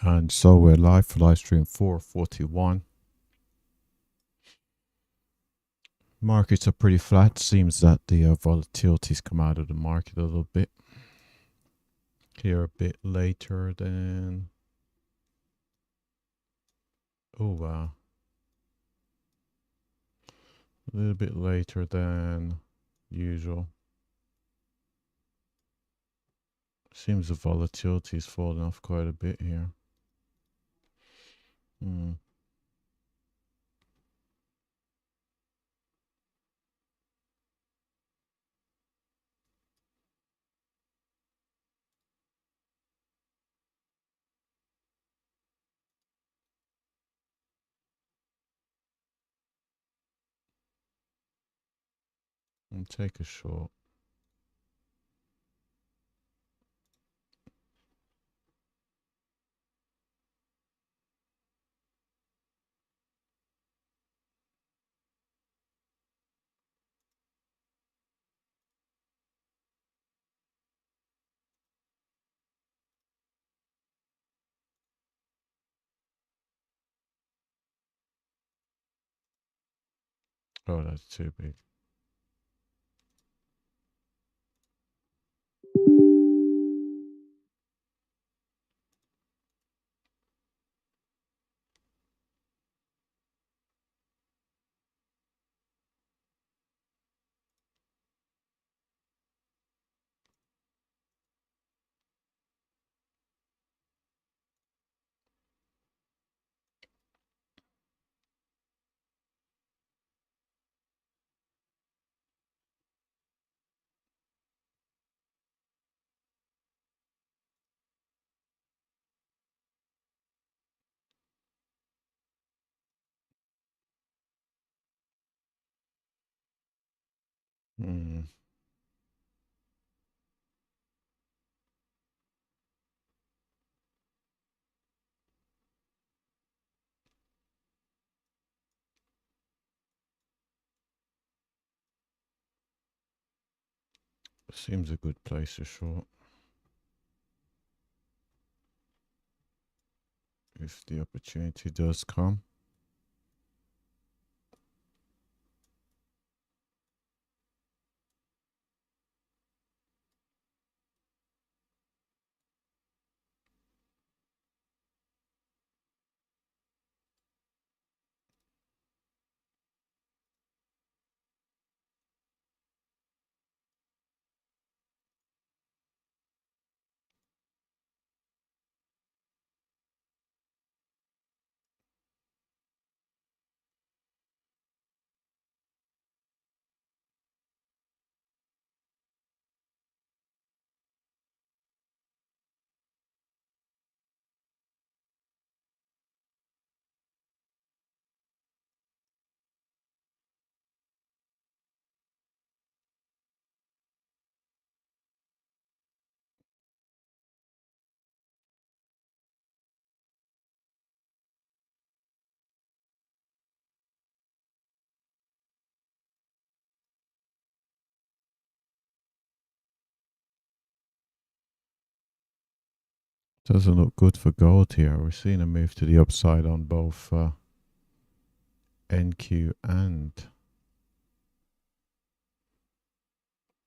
And so we're live for live stream 441. Markets are pretty flat. Seems that the volatility's come out of the market a little bit. Here a bit later than... Oh, wow. A little bit later than usual. Seems the volatility's fallen off quite a bit here. And take a short. Oh, that's too big. Seems a good place to short. If the opportunity does come. Doesn't look good for gold here. We're seeing a move to the upside on both NQ and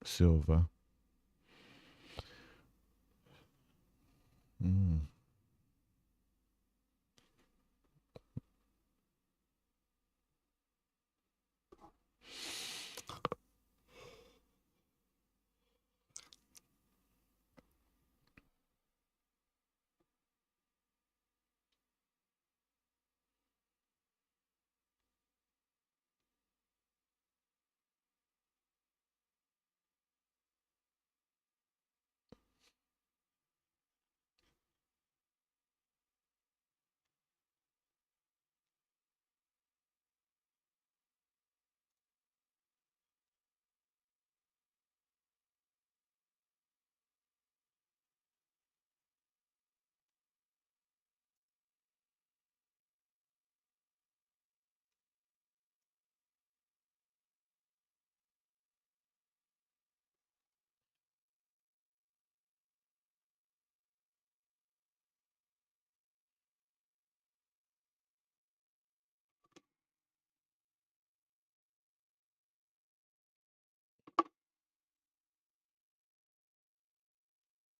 silver.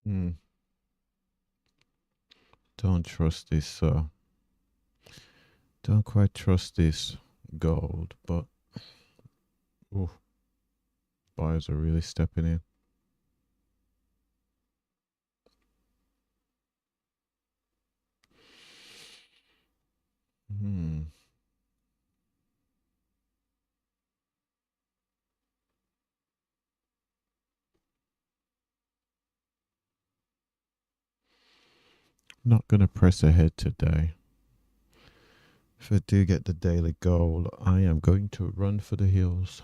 Hmm. Don't trust this. Don't quite trust this gold, but ooh, buyers are really stepping in. Hmm. Not gonna press ahead today. If I do get the daily goal, I am going to run for the hills.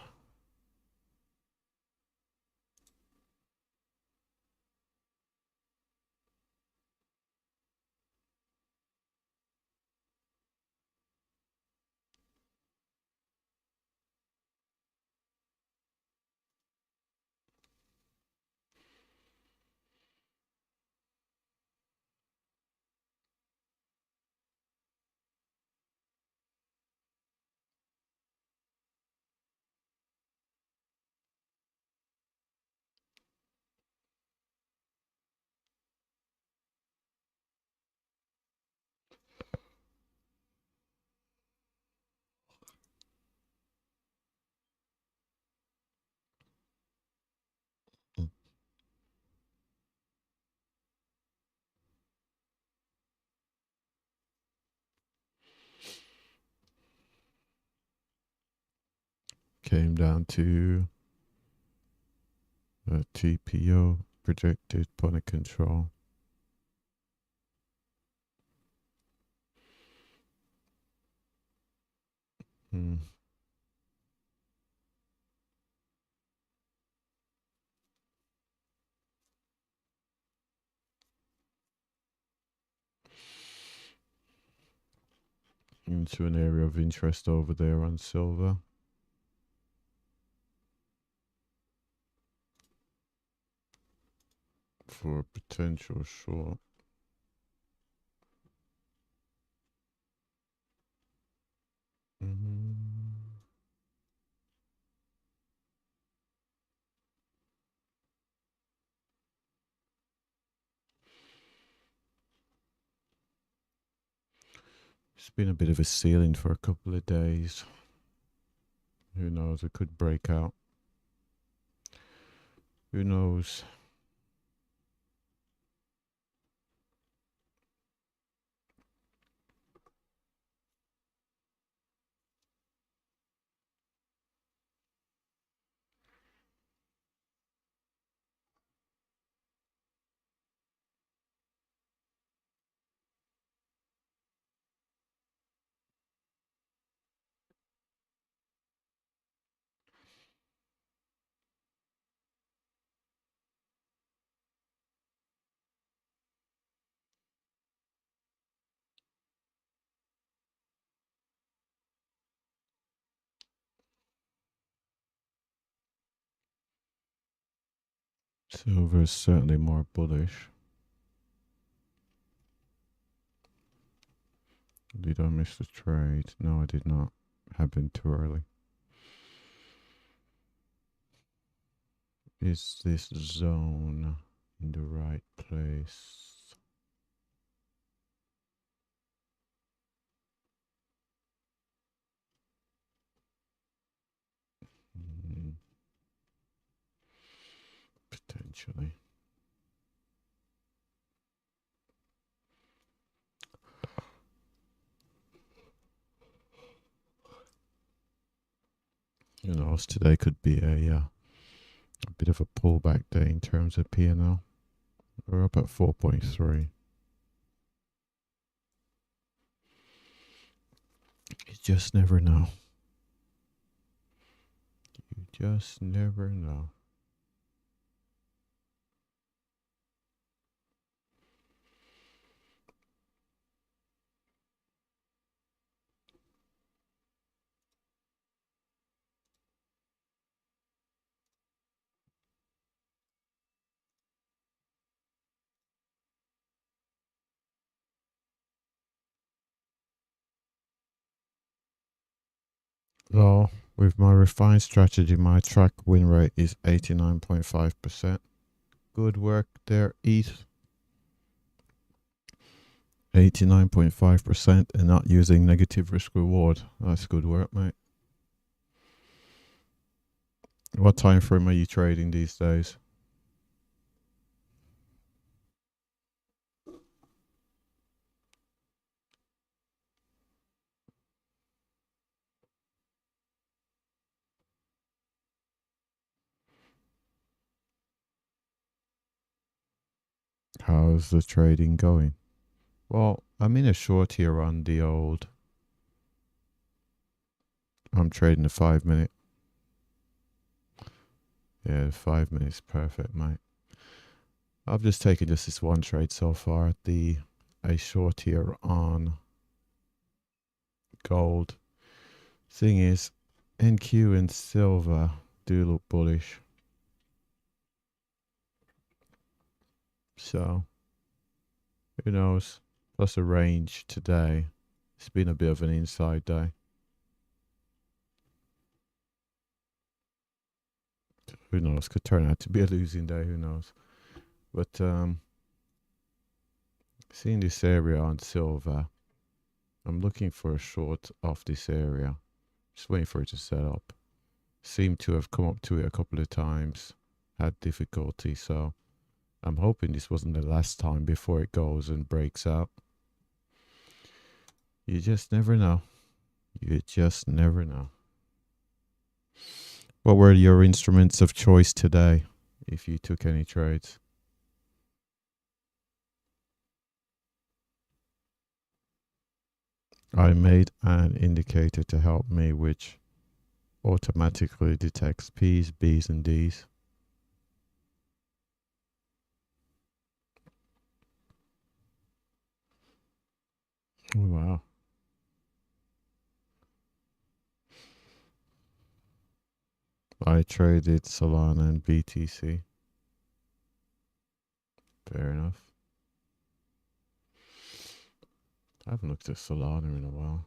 Came down to TPO, projected point of control. Hmm. Into an area of interest over there on silver. For a potential short. Mm. It's been a bit of a ceiling for a couple of days. Who knows? It could break out. Who knows? Silver is certainly more bullish. Did I miss the trade? No, I did not. Happened too early. Is this zone in the right place? Mm, potentially. You know, today could be a bit of a pullback day in terms of P&L. We're up at 4.3. You just never know. You just never know. Well, with my refined strategy, my track win rate is 89.5%. Good work there, ETH. 89.5% and not using negative risk reward. That's good work, mate. What time frame are you trading these days? How's the trading going? Well, I'm in a short here on the old. I'm trading the 5 minute. Yeah, the 5 minutes perfect, mate. I've just taken just this one trade so far at a short here on gold. Thing is, NQ and silver do look bullish. So, who knows? Plus a range today. It's been a bit of an inside day. Who knows? Could turn out to be a losing day. Who knows? But seeing this area on silver, I'm looking for a short off this area. Just waiting for it to set up. Seem to have come up to it a couple of times. Had difficulty, so I'm hoping this wasn't the last time before it goes and breaks out. You just never know. You just never know. What were your instruments of choice today, if you took any trades? I made an indicator to help me, which automatically detects P's, B's, and D's. Oh, wow. I traded Solana and BTC. Fair enough. I haven't looked at Solana in a while.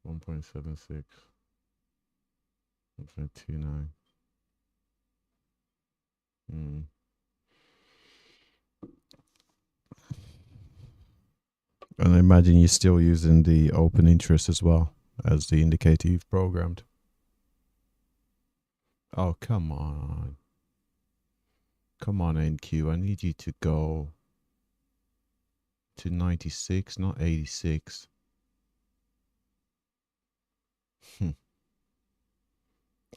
1.76. 1.29. And I imagine you're still using the open interest as well as the indicator you've programmed. Oh, come on. Come on, NQ. I need you to go to 96, not 86. I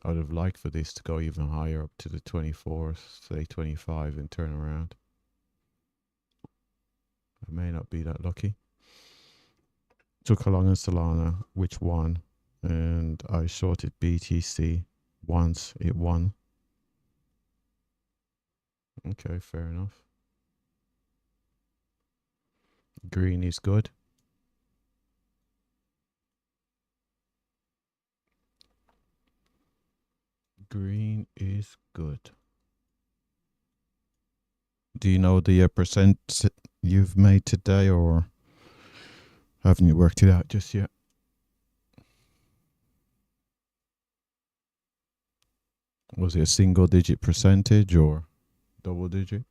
would have liked for this to go even higher, up to the 24, say 25, and turn around. I may not be that lucky. Took a long in Solana, which won, and I shorted BTC once it won. Okay, fair enough. Green is good. Green is good. Do you know the percent you've made today, or haven't you worked it out just yet? Was it a single digit percentage or double digit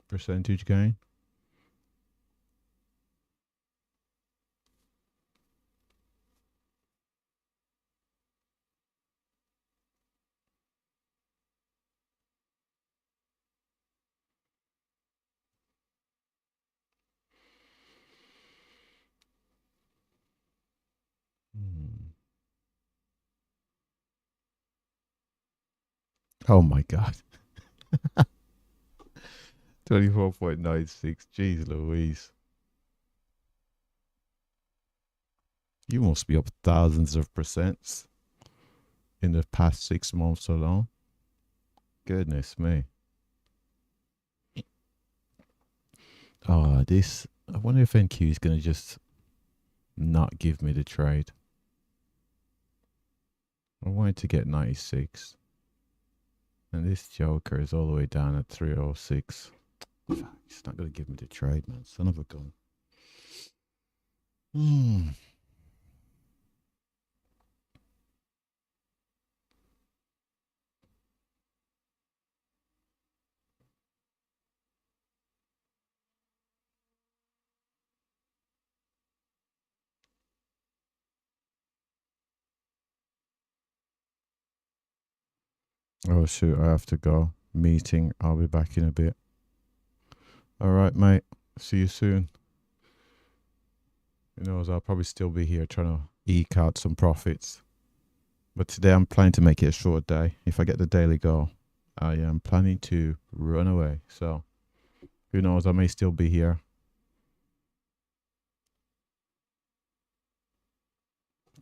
percentage gain? Oh my God. 24.96. Jeez Louise. You must be up thousands of percents in the past 6 months alone. Goodness me. Oh, this. I wonder if NQ is going to just not give me the trade. I wanted to get 96. And this joker is all the way down at 306. Fuck, he's not going to give me the trade, man. Son of a gun. Oh shoot, I have to go. Meeting. I'll be back in a bit. All right, mate. See you soon. Who knows? I'll probably still be here trying to eke out some profits. But today I'm planning to make it a short day. If I get the daily goal, I am planning to run away. So who knows? I may still be here.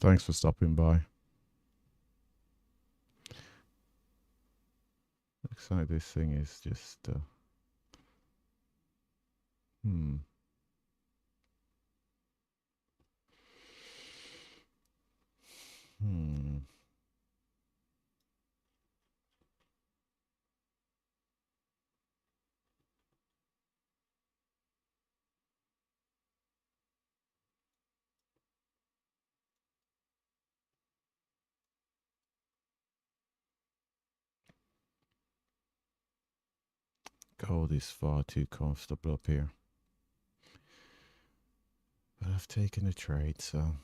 Thanks for stopping by. Looks like this thing is just. Hmm. Hmm. Gold is far too comfortable up here. But I've taken a trade, so.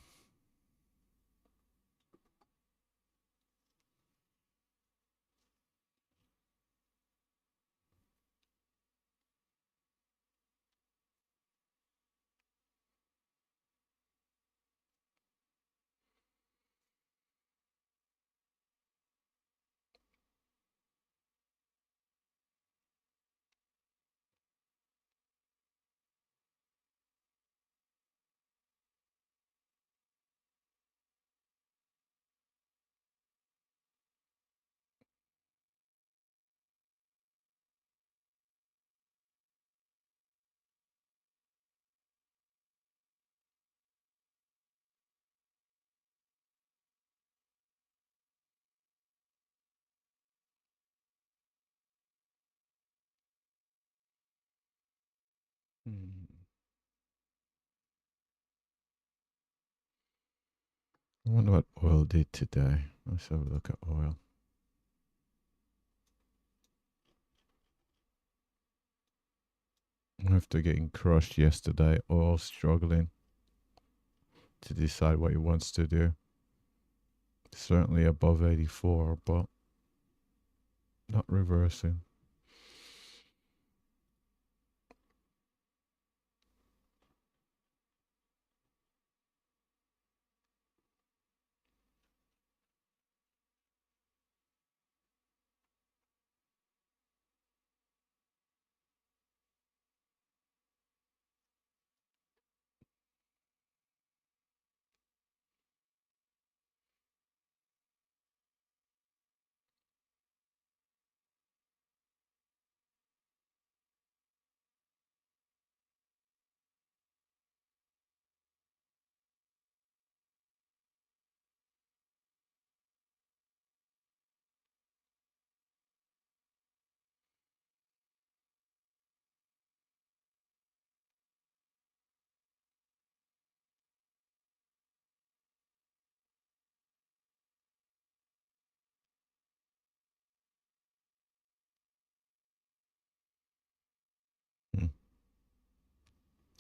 Hmm. I wonder what oil did today. Let's have a look at oil. After getting crushed yesterday, oil struggling to decide what he wants to do. Certainly above 84, but not reversing. Hmm.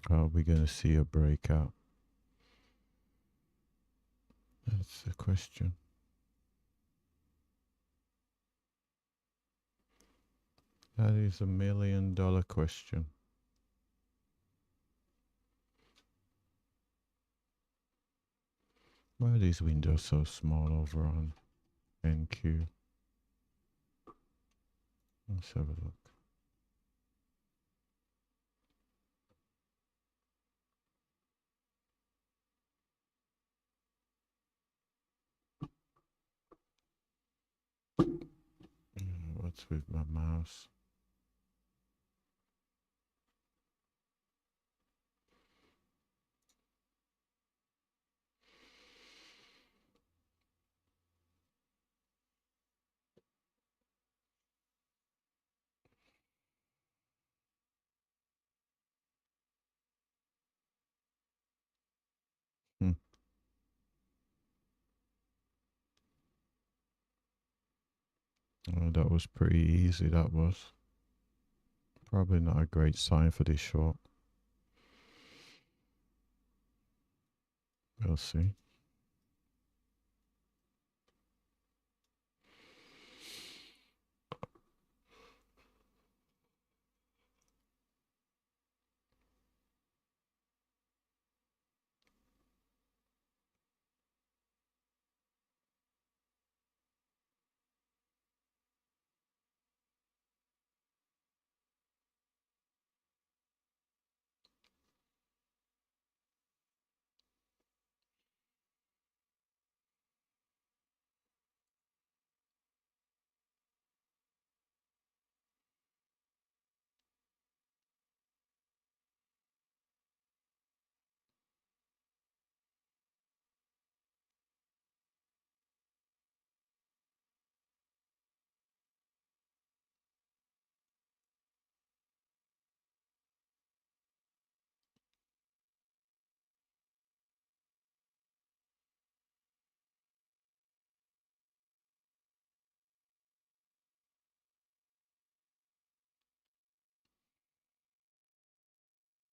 Are we going to see a breakout? That's the question. That is $1 million question. Why are these windows so small over on NQ? Let's have a look. What's with my mouse? Hmm. Oh, that was pretty easy, that was. Probably not a great sign for this short. We'll see.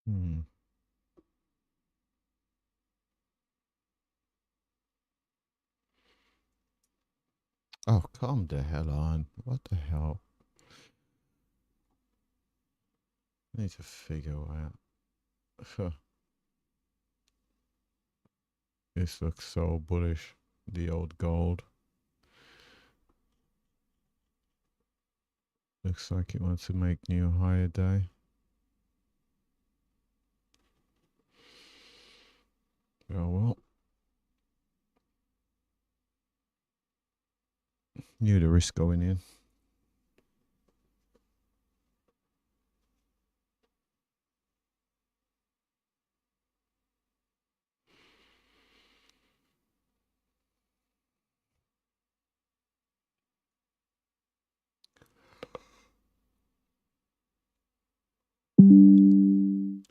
Hmm. Oh, come the hell on. What the hell? I need to figure out. This looks so bullish. The old gold. Looks like it wants to make new higher day. Oh well. Knew the risk going in.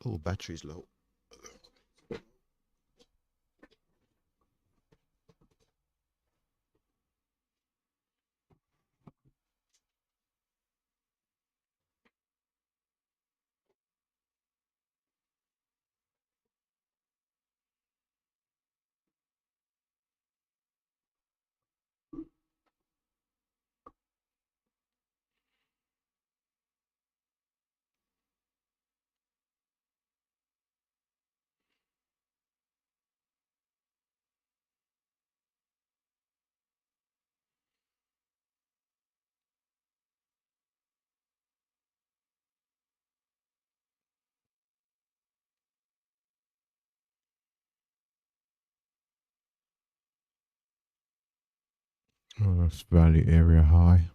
Oh, battery's low. Oh, that's value area high.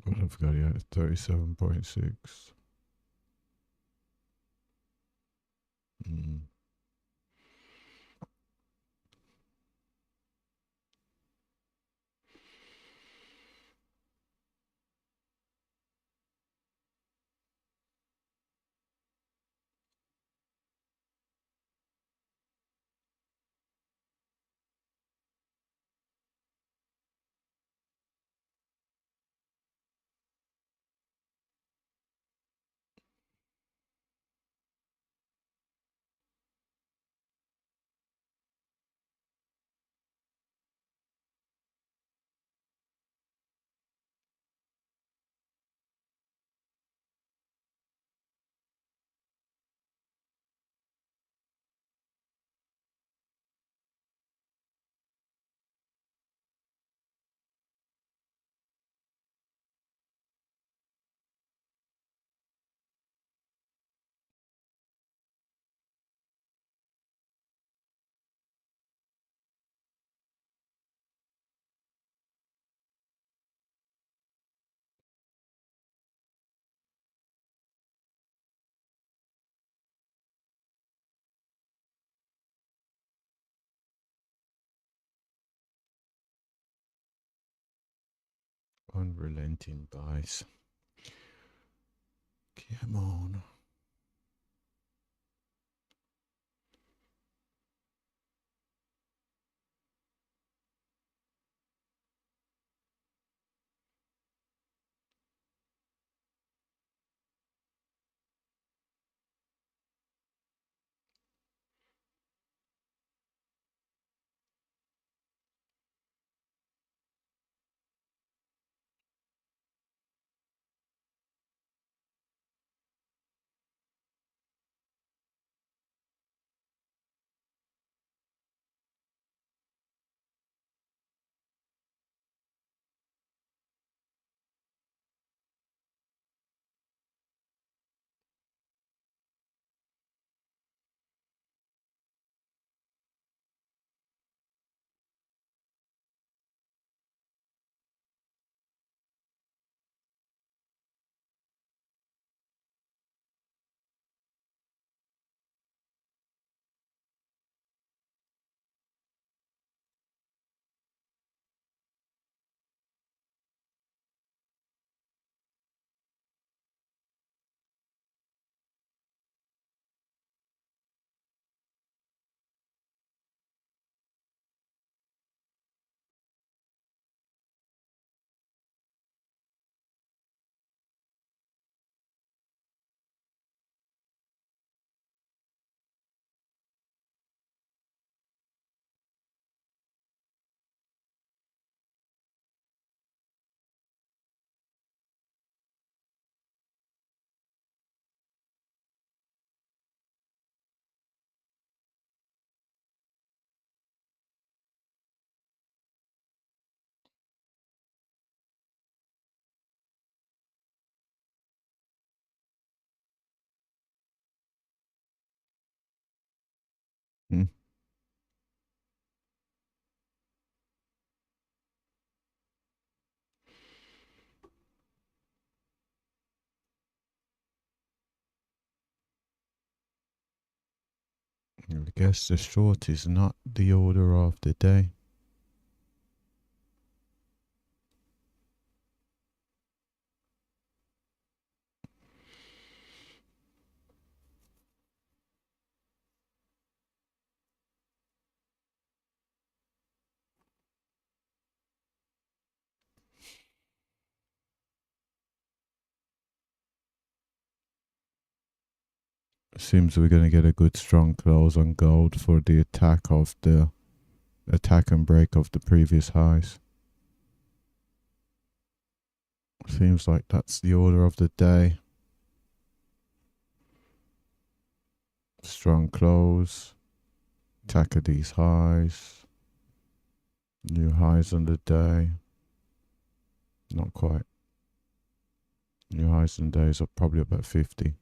What I've got here, 37.6. Mm. Unrelenting bias. Come on. Hmm. I guess the short is not the order of the day. Seems we're going to get a good strong close on gold for the attack and break of the previous highs. Seems like that's the order of the day. Strong close, attack of these highs, new highs on the day. Not quite. New highs and days are probably about 50.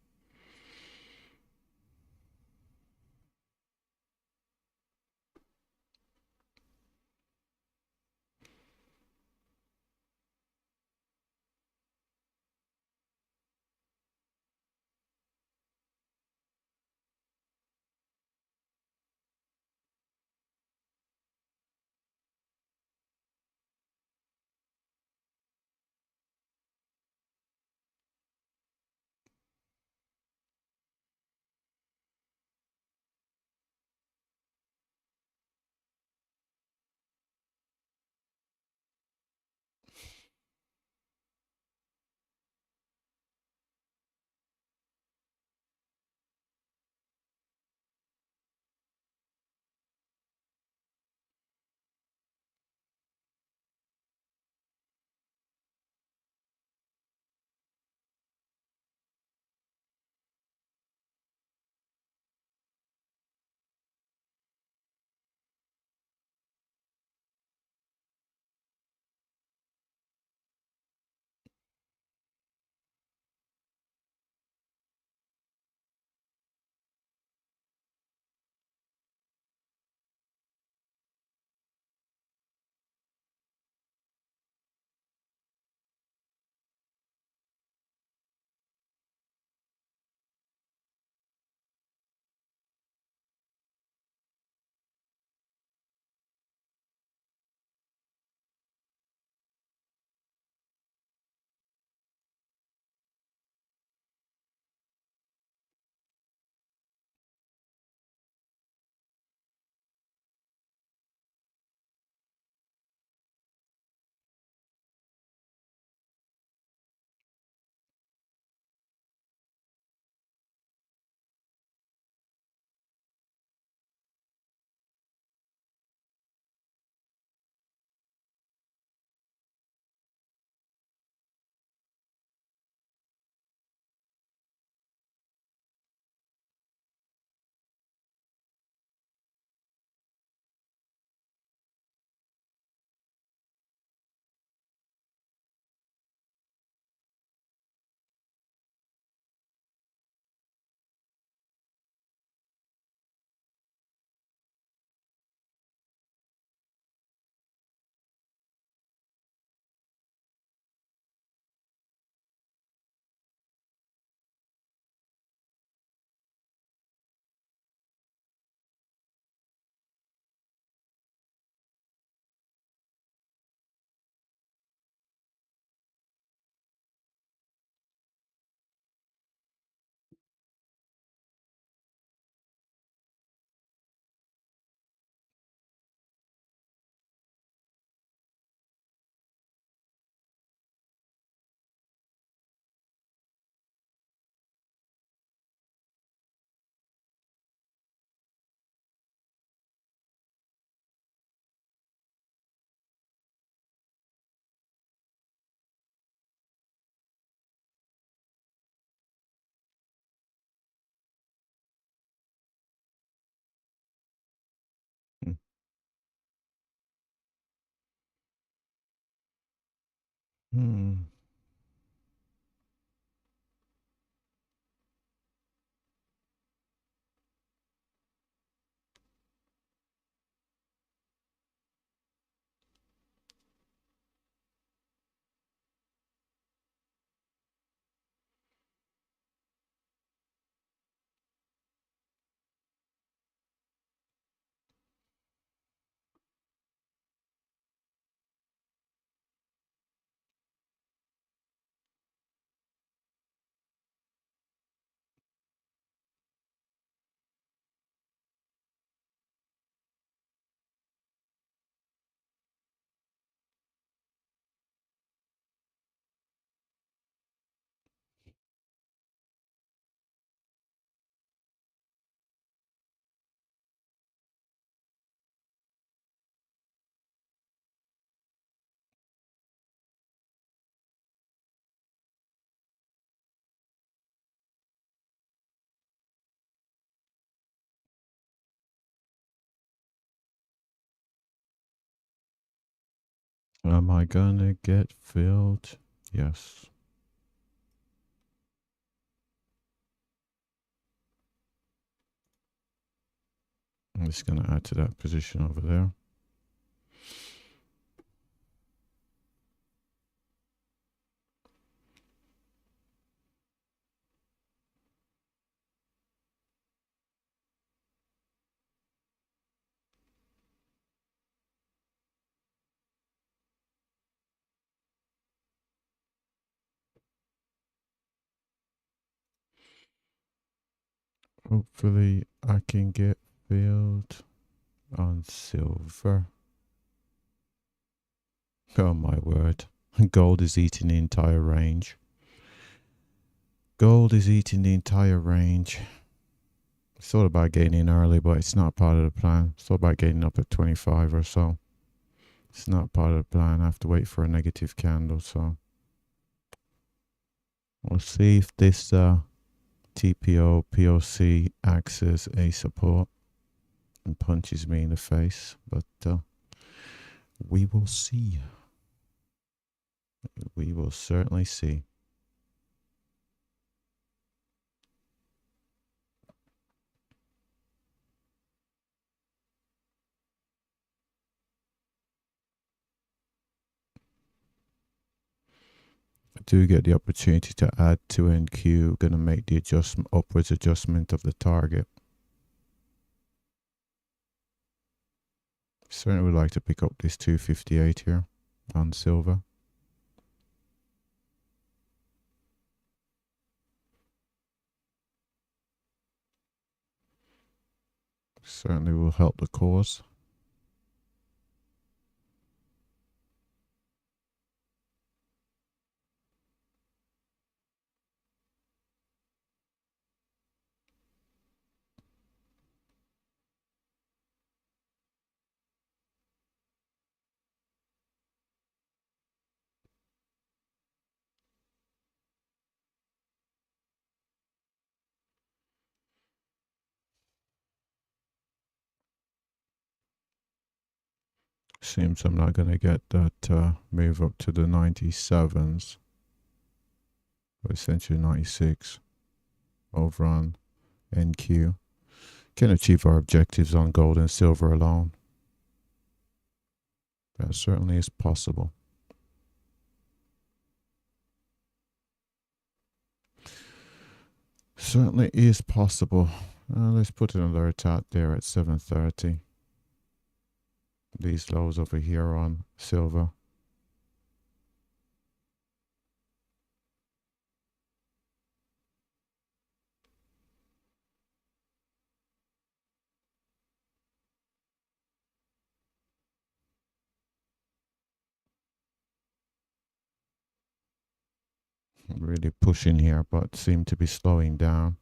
Hmm. Am I gonna get filled? Yes. I'm just gonna add to that position over there. Hopefully I can get filled on silver. Oh my word. Gold is eating the entire range. Gold is eating the entire range. It's thought about getting in early, but it's not part of the plan. It's thought about getting up at 25 or so. It's not part of the plan. I have to wait for a negative candle, so we'll see if this TPO POC acts as a support and punches me in the face, but we will see. We will certainly see. I do get the opportunity to add to NQ. Going to make the adjustment, upwards adjustment of the target. Certainly would like to pick up this 258 here on silver. Certainly will help the cause. Seems I'm not going to get that move up to the 97s, but essentially 96 over on NQ. Can achieve our objectives on gold and silver alone. That certainly is possible. Certainly is possible. Let's put an alert out there at 7:30. These lows over here on silver. Really pushing here, but seem to be slowing down.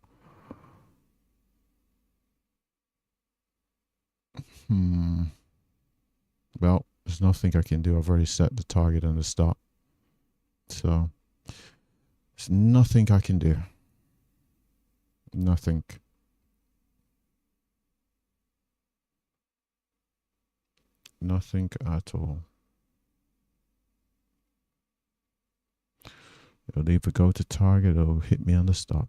Well, there's nothing I can do. I've already set the target and the stop. So there's nothing I can do. Nothing. Nothing at all. It'll either go to target or hit me on the stop.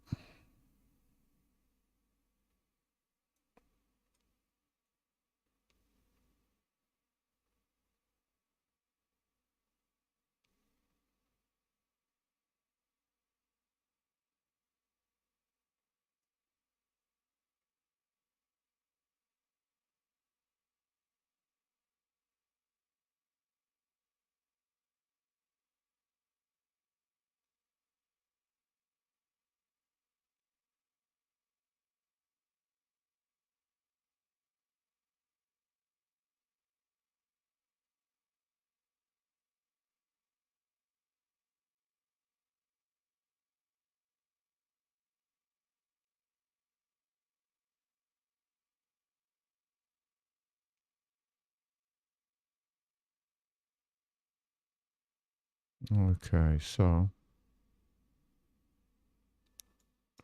Okay, so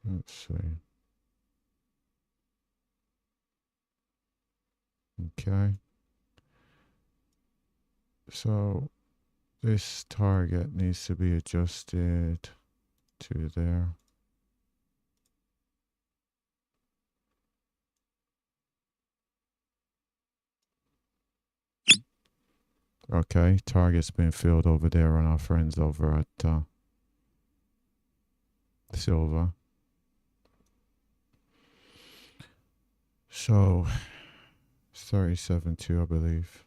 let's see. Okay. So this target needs to be adjusted to there. Okay, target's been filled over there on our friends over at Silver. So 37.2, I believe.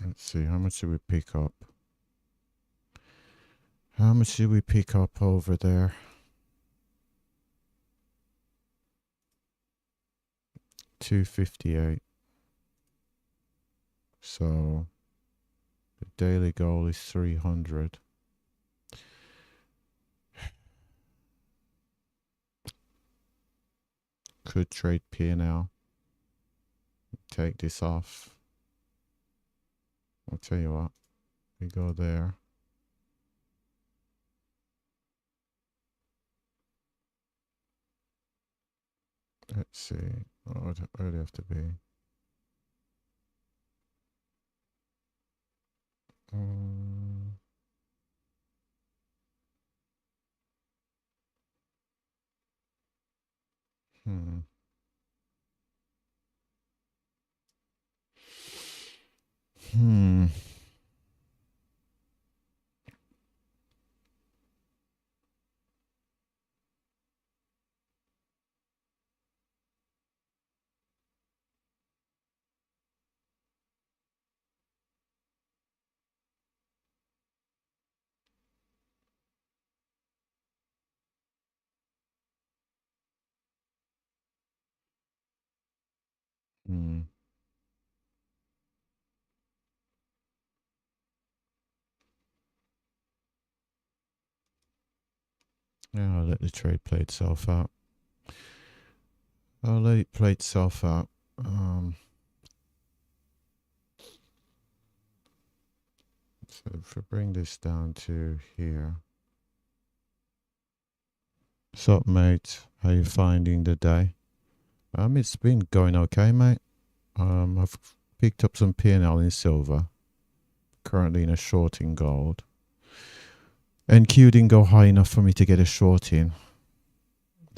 Let's see, how much did we pick up? How much did we pick up over there? 258. So the daily goal is 300. Could trade P&L. Take this off. I'll tell you what. We go there. Let's see. What would it have to be? Hmm. Hmm. Hmm. Yeah, I'll let the trade play itself out. I'll let it play itself out. So if we bring this down to here. Sup, mate? How you finding the day? It's been going okay, mate. I've picked up some P&L in silver. Currently in a short in gold. NQ didn't go high enough for me to get a short in.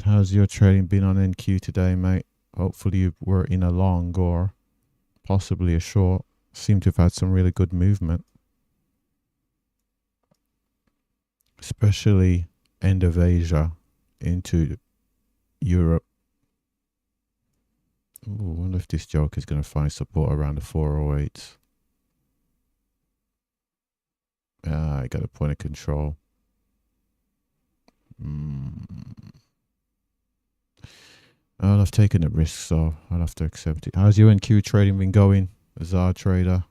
How's your trading been on NQ today, mate? Hopefully you were in a long or possibly a short. Seem to have had some really good movement. Especially end of Asia into Europe. Ooh, I wonder if this joke is going to find support around the 408s. I got a point of control. Well, I've taken a risk, so I'll have to accept it. How's your NQ trading been going, Azar trader?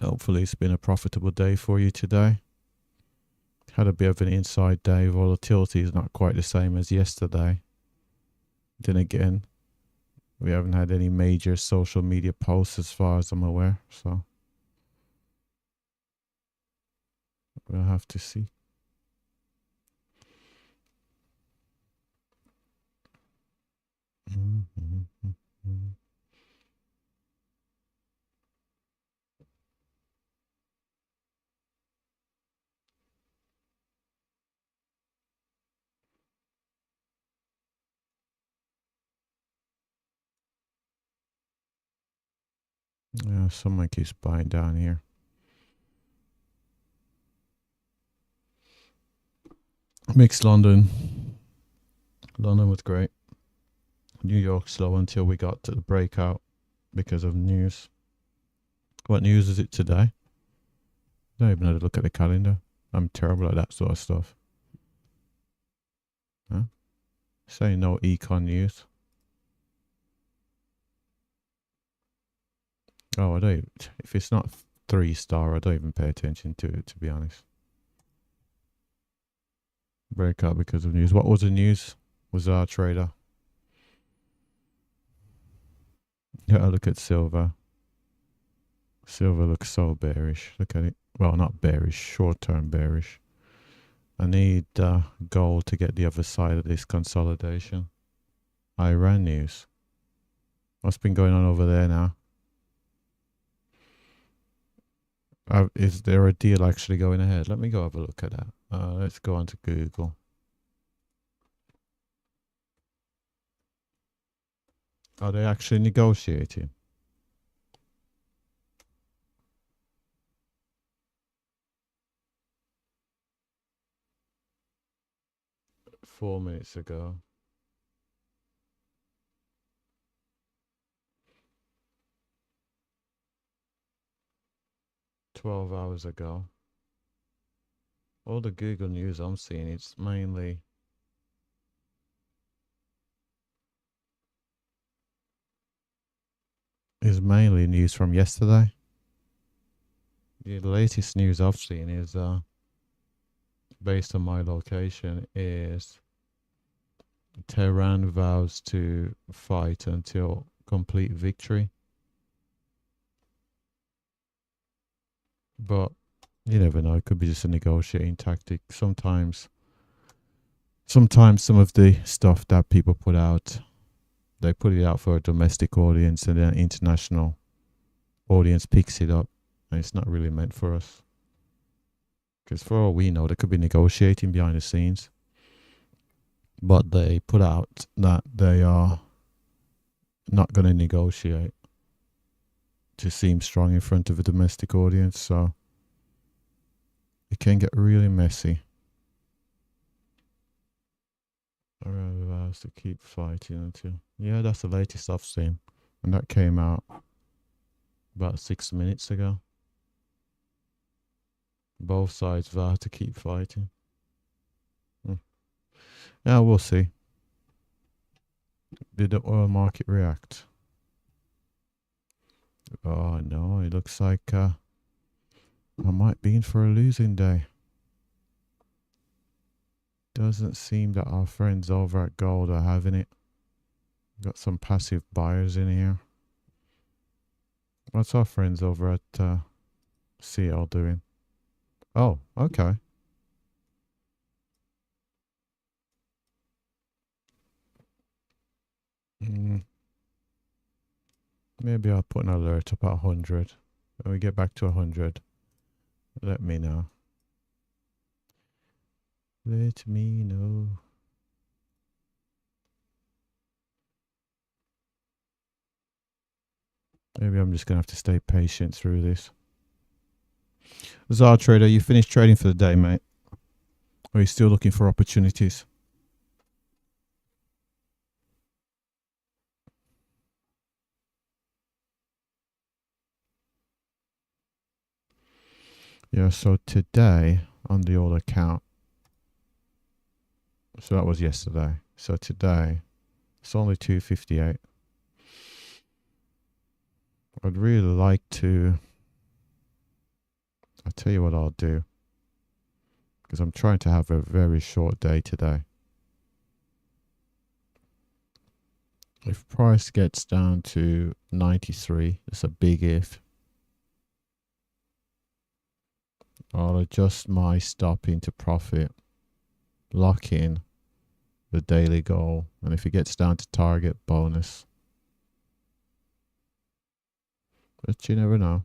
Hopefully it's been a profitable day for you today. Had a bit of an inside day. Volatility is not quite the same as yesterday. Then again, we haven't had any major social media posts as far as I'm aware, so we'll have to see. Yeah, someone keeps buying down here. Mixed London. London was great. New York slow until we got to the breakout because of news. What news is it today? Don't even know to look at the calendar. I'm terrible at that sort of stuff. Huh? Say no econ news. Oh, I don't. If it's not 3-star, I don't even pay attention to it, to be honest. Breakout because of news. What was the news? Was our trader? Yeah, look at silver. Silver looks so bearish. Look at it. Well, not bearish, short-term bearish. I need gold to get the other side of this consolidation. Iran news. What's been going on over there now? Is there a deal actually going ahead? Let me go have a look at that. Let's go on to Google. Are they actually negotiating? Four minutes ago. $12 ago. All the Google news I'm seeing, it's mainly news from yesterday. The latest news I've seen is based on my location is Tehran vows to fight until complete victory. But you never know, it could be just a negotiating tactic. Sometimes some of the stuff that people put out, they put it out for a domestic audience and then an international audience picks it up, and it's not really meant for us. Because for all we know, they could be negotiating behind the scenes. But they put out that they are not going to negotiate to seem strong in front of a domestic audience. So it can get really messy. Around the house to keep fighting until... Yeah, that's the latest I've seen. And that came out about 6 minutes ago. Both sides vow to keep fighting. Yeah, we'll see. Did the oil market react? Oh no, it looks like I might be in for a losing day. Doesn't seem that our friends over at gold are having it. Got some passive buyers in here. What's our friends over at CL doing? Oh, okay. Maybe I'll put an alert up at 100. When we get back to 100, let me know. Let me know. Maybe I'm just going to have to stay patient through this. Zar Trader, you finished trading for the day, mate? Or are you still looking for opportunities? Yeah, so today on the old account, so that was yesterday. So today, it's only 258. I'd really like to... I'll tell you what I'll do. Because I'm trying to have a very short day today. If price gets down to 93, that's a big if. I'll adjust my stop into profit, lock in, the daily goal. And if it gets down to target, bonus. But you never know.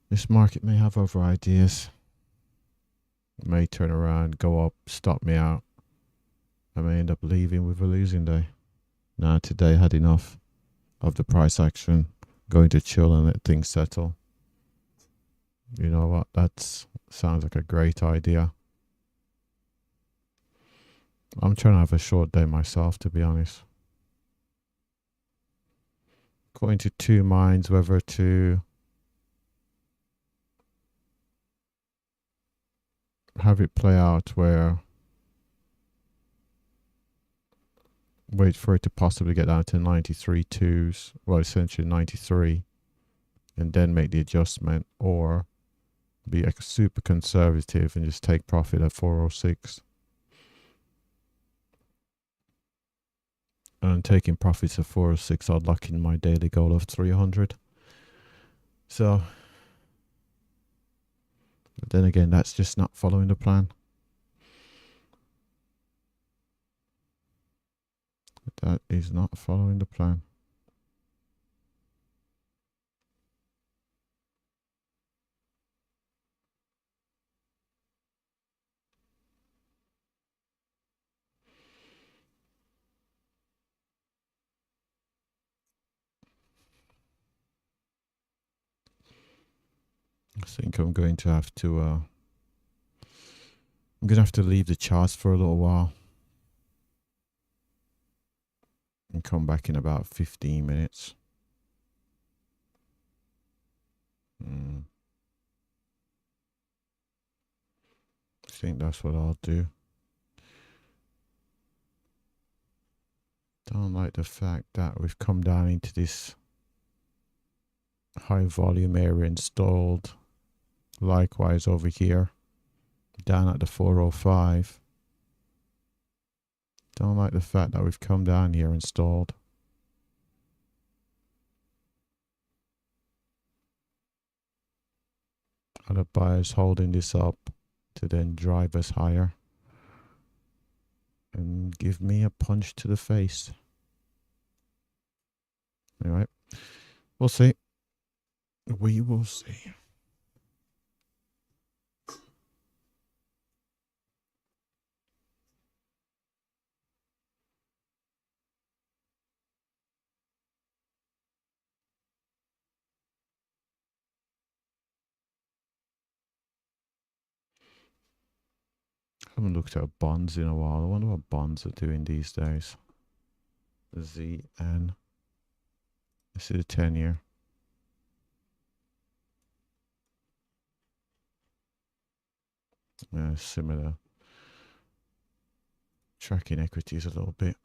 This market may have other ideas. It may turn around, go up, stop me out. I may end up leaving with a losing day. Now today I had enough of the price action. Going to chill and let things settle. You know what? That sounds like a great idea. I'm trying to have a short day myself, to be honest. Going to two minds whether to have it play out where wait for it to possibly get down to 93.2s, well, essentially 93, and then make the adjustment, or be super conservative and just take profit at 406. And taking profits at 406, I'd lock in my daily goal of 300. So, but then again, that's just not following the plan. That is not following the plan. I think I'm going to have to leave the charts for a little while and come back in about 15 minutes. I think that's what I'll do. Don't like the fact that we've come down into this high volume area installed. Likewise over here, down at the 405. Don't like the fact that we've come down here and stalled. And the buyer's holding this up to then drive us higher and give me a punch to the face. Anyway, we'll see. We will see. I haven't looked at bonds in a while. I wonder what bonds are doing these days. The ZN. This is a 10-year. Similar. Tracking equities a little bit.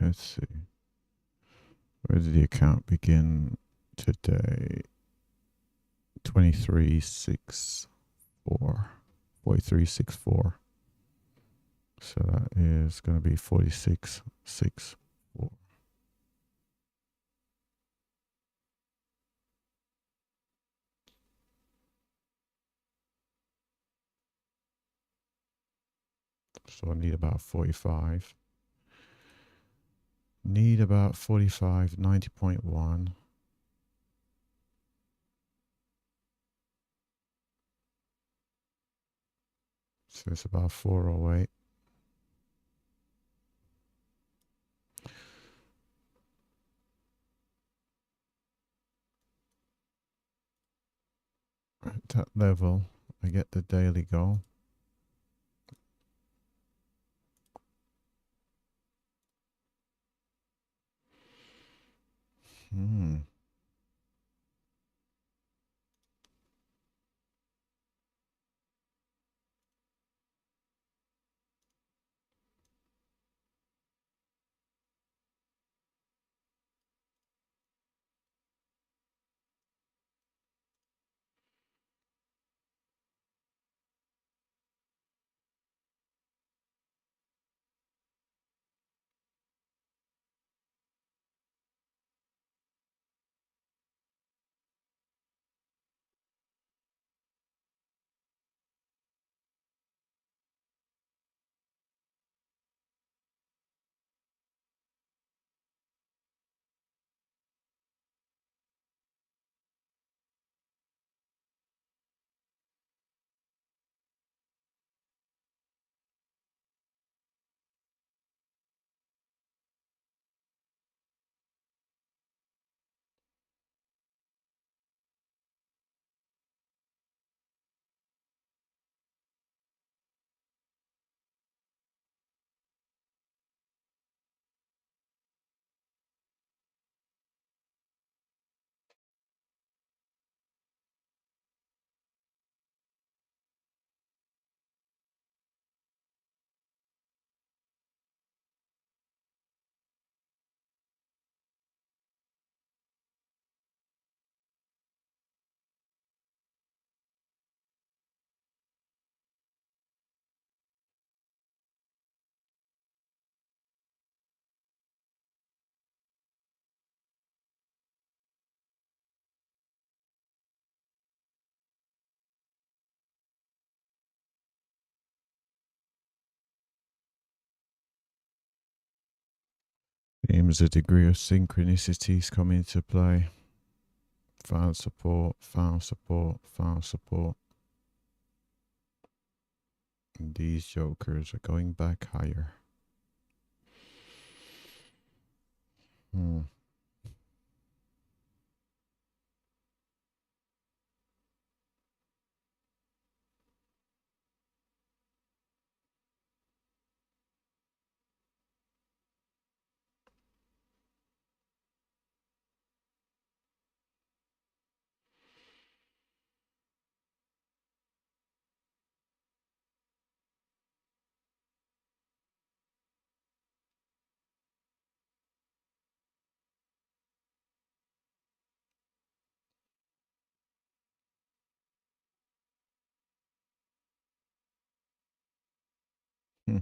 Let's see. Where did the account begin today? 2364. 4364. So that is going to be 4664. So I need about 45. Need about 45, 90.1. So it's about 408. At that level, I get the daily goal. Hmm. Seems a degree of synchronicities come into play. File support, file support, file support. And these jokers are going back higher. Hmm. Hmm.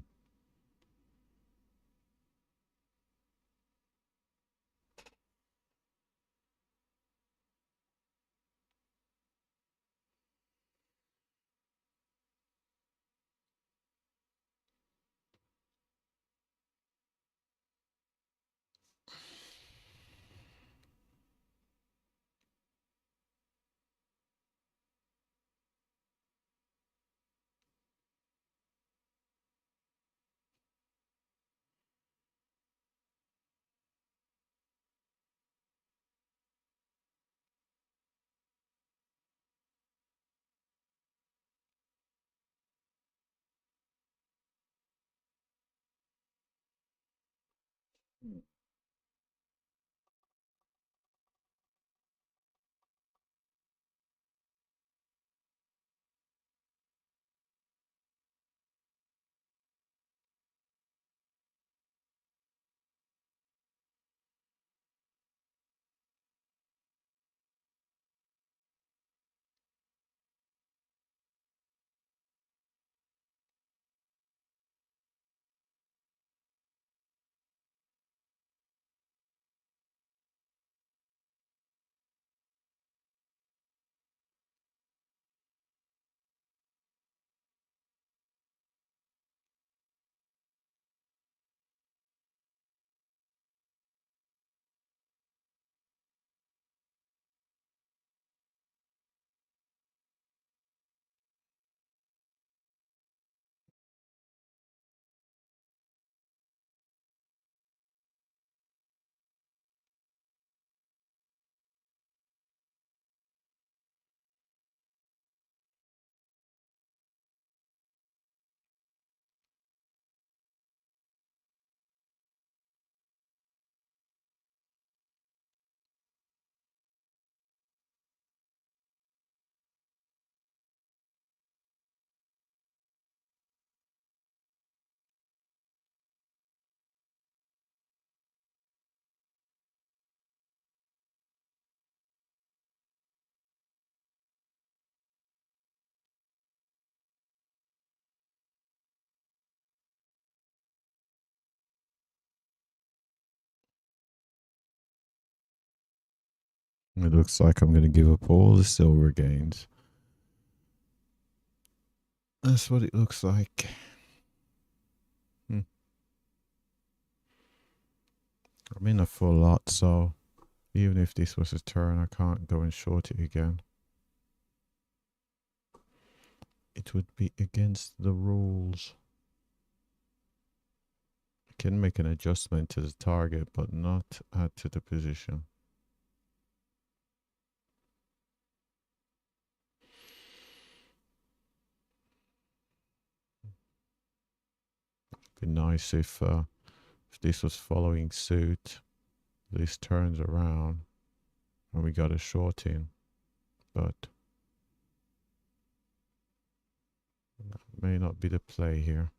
It looks like I'm going to give up all the silver gains. That's what it looks like. I'm in a full lot, so even if this was a turn, I can't go and short it again. It would be against the rules. I can make an adjustment to the target, but not add to the position. It'd be nice if this was following suit. This turns around and we got a short in, but that may not be the play here.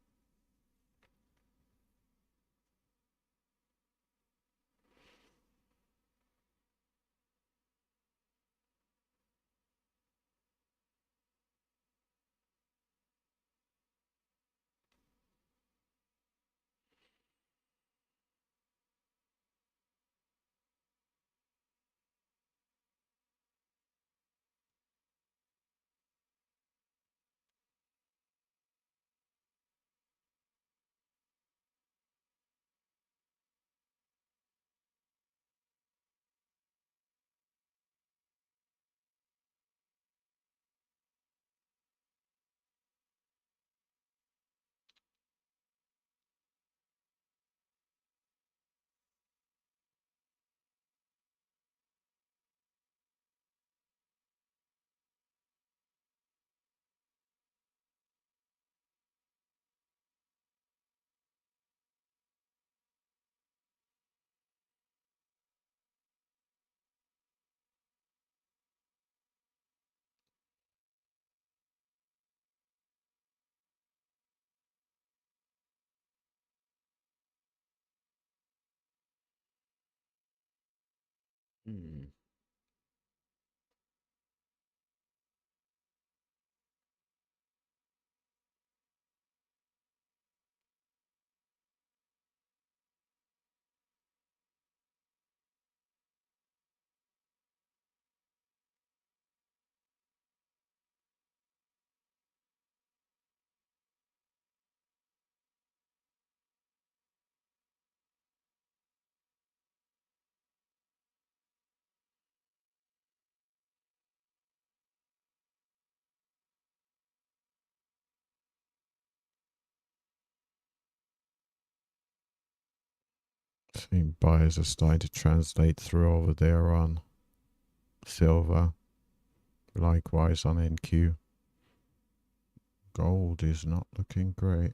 Hmm. Seeing buyers are starting to translate through over there on silver. Likewise on NQ. Gold is not looking great.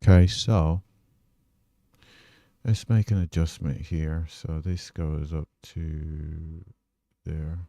Okay, so let's make an adjustment here. So this goes up to there.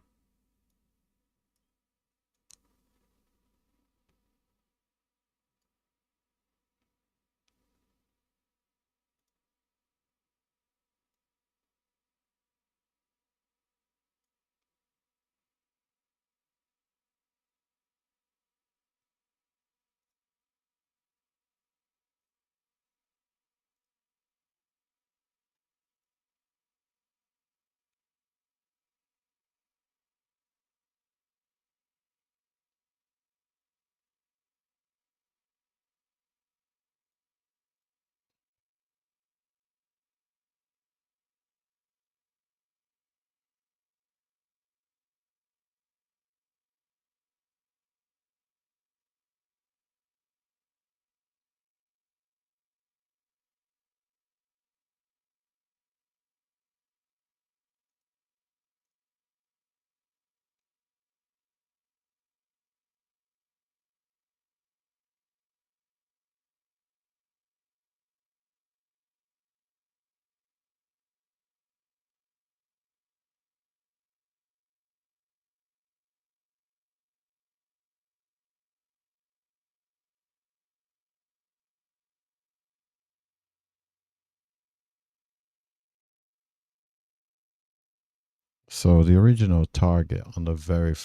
So the original target on the very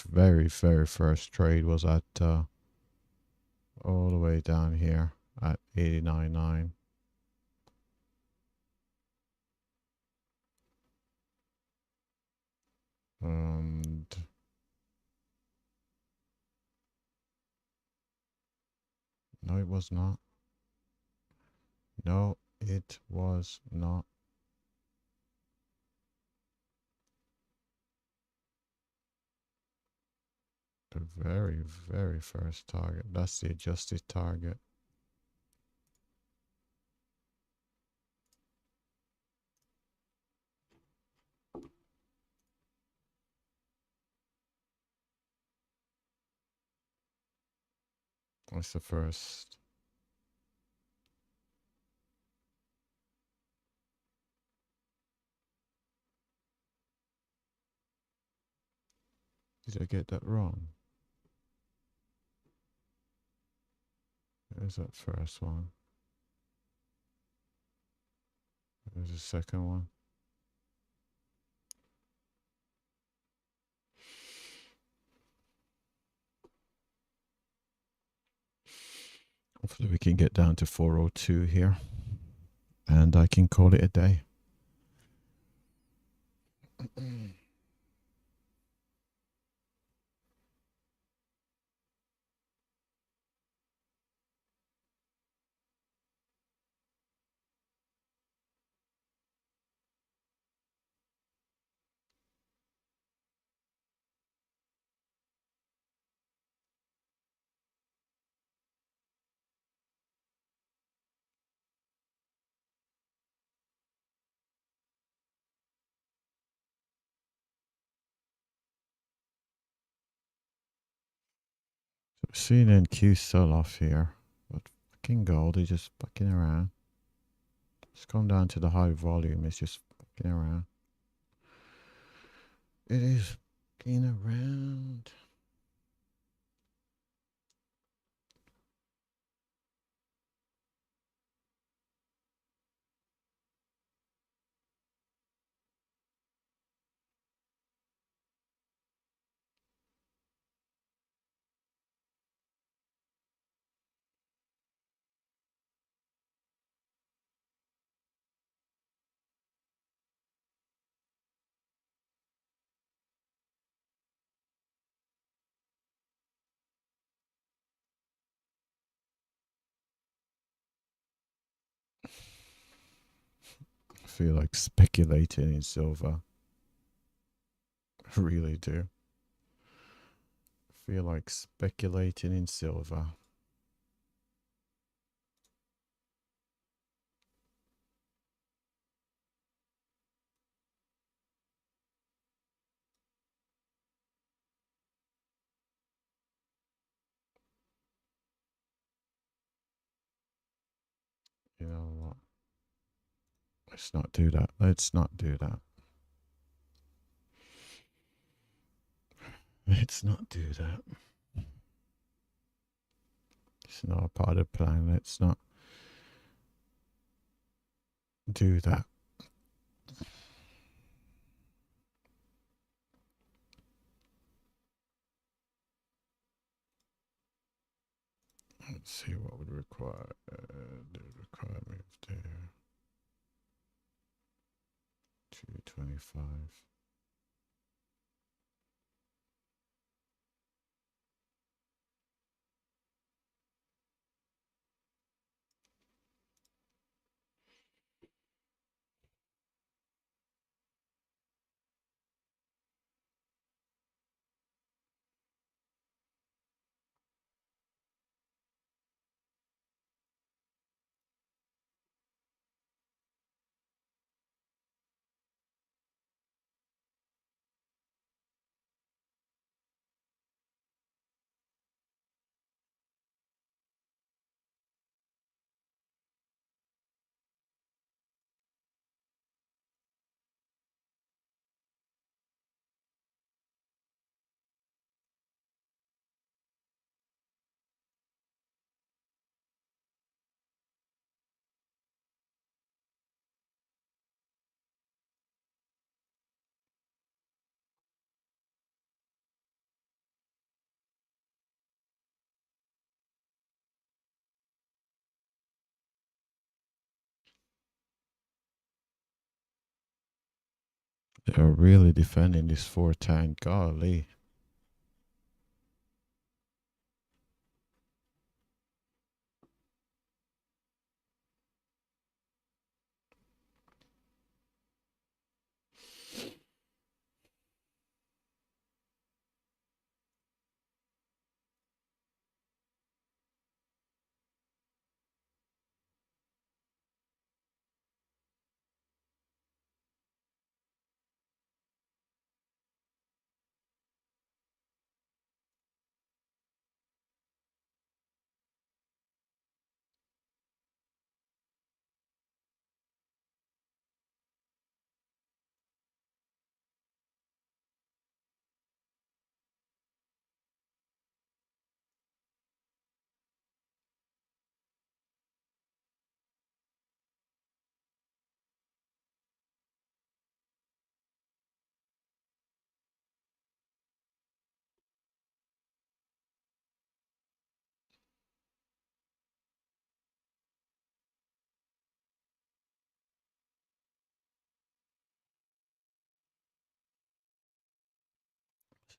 first trade was at all the way down here at 89.9. And no, it was not. No, it was not. The very first target. That's the adjusted target. That's the first. Did I get that wrong? There's that first one. There's the second one. Hopefully we can get down to 402 here. And I can call it a day. Seeing NQ sell off here, but fucking gold is just fucking around. It's come down to the high volume, it's just fucking around. It is fucking around. I feel like speculating in silver. I really do. I feel like speculating in silver. Let's not do that. Let's not do that. Let's not do that. It's not a part of the plan. Let's not do that. Let's see what would require. The requirement there. 225. They're really defending this 410. Golly.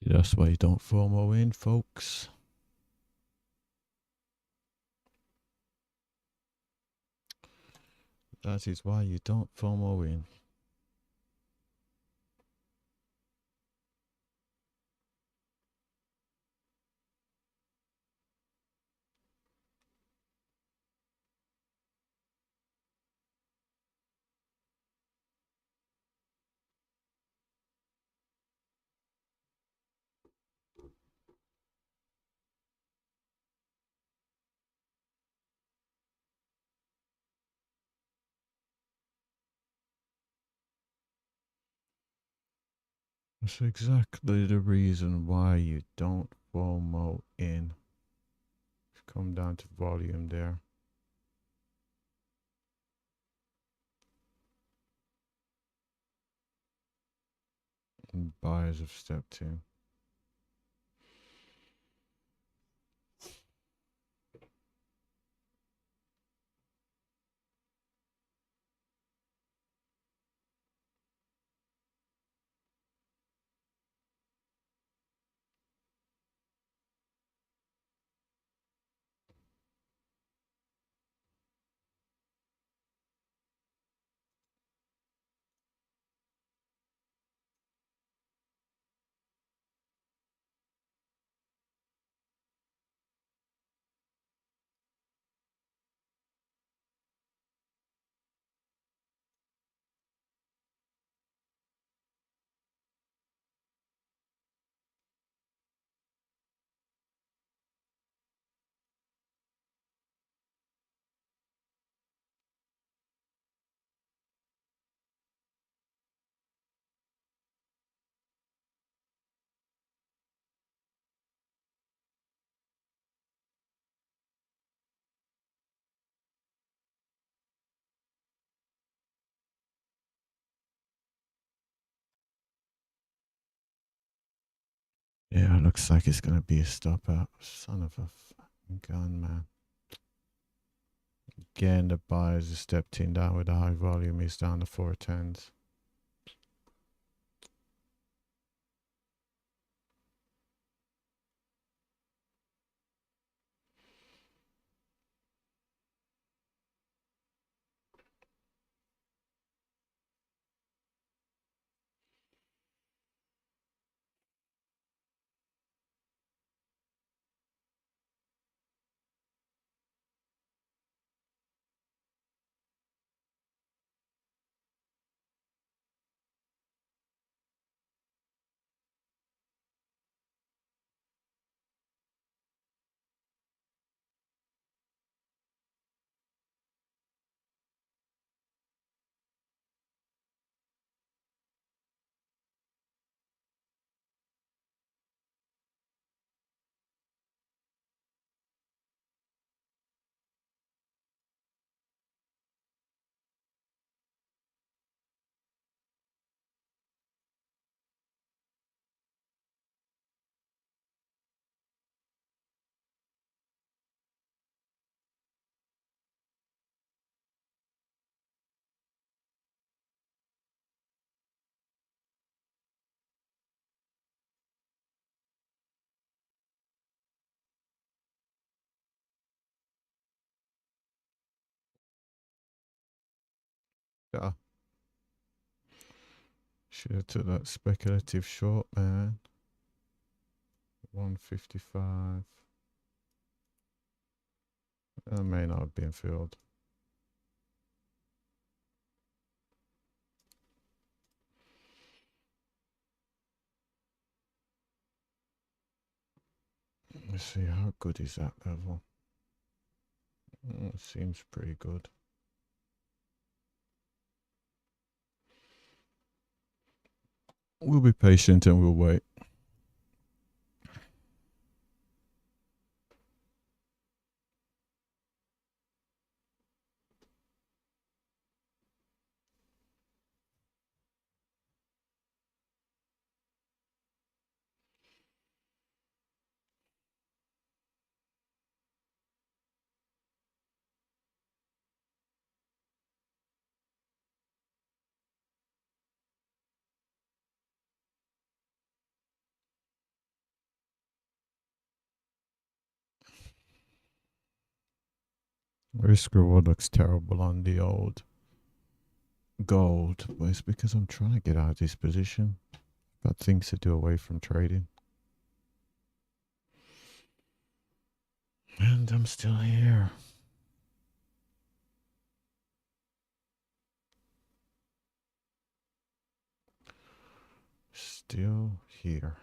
See, that's why you don't FOMO in, folks. That is why you don't FOMO in. That's exactly the reason why you don't FOMO in. Come down to volume there. And buyers of step 2. Yeah, looks like it's going to be a stop out. Son of a fucking gun, man. Again, the buyers are stepped in down with the high volume. He's down to 410s. Yeah. Should have took that speculative short, man. 155. That may not have been filled. Let's see, how good is that level? Seems pretty good. We'll be patient and we'll wait. Risk reward looks terrible on the old gold, but it's because I'm trying to get out of this position. Got things to do away from trading. And I'm still here. Still here.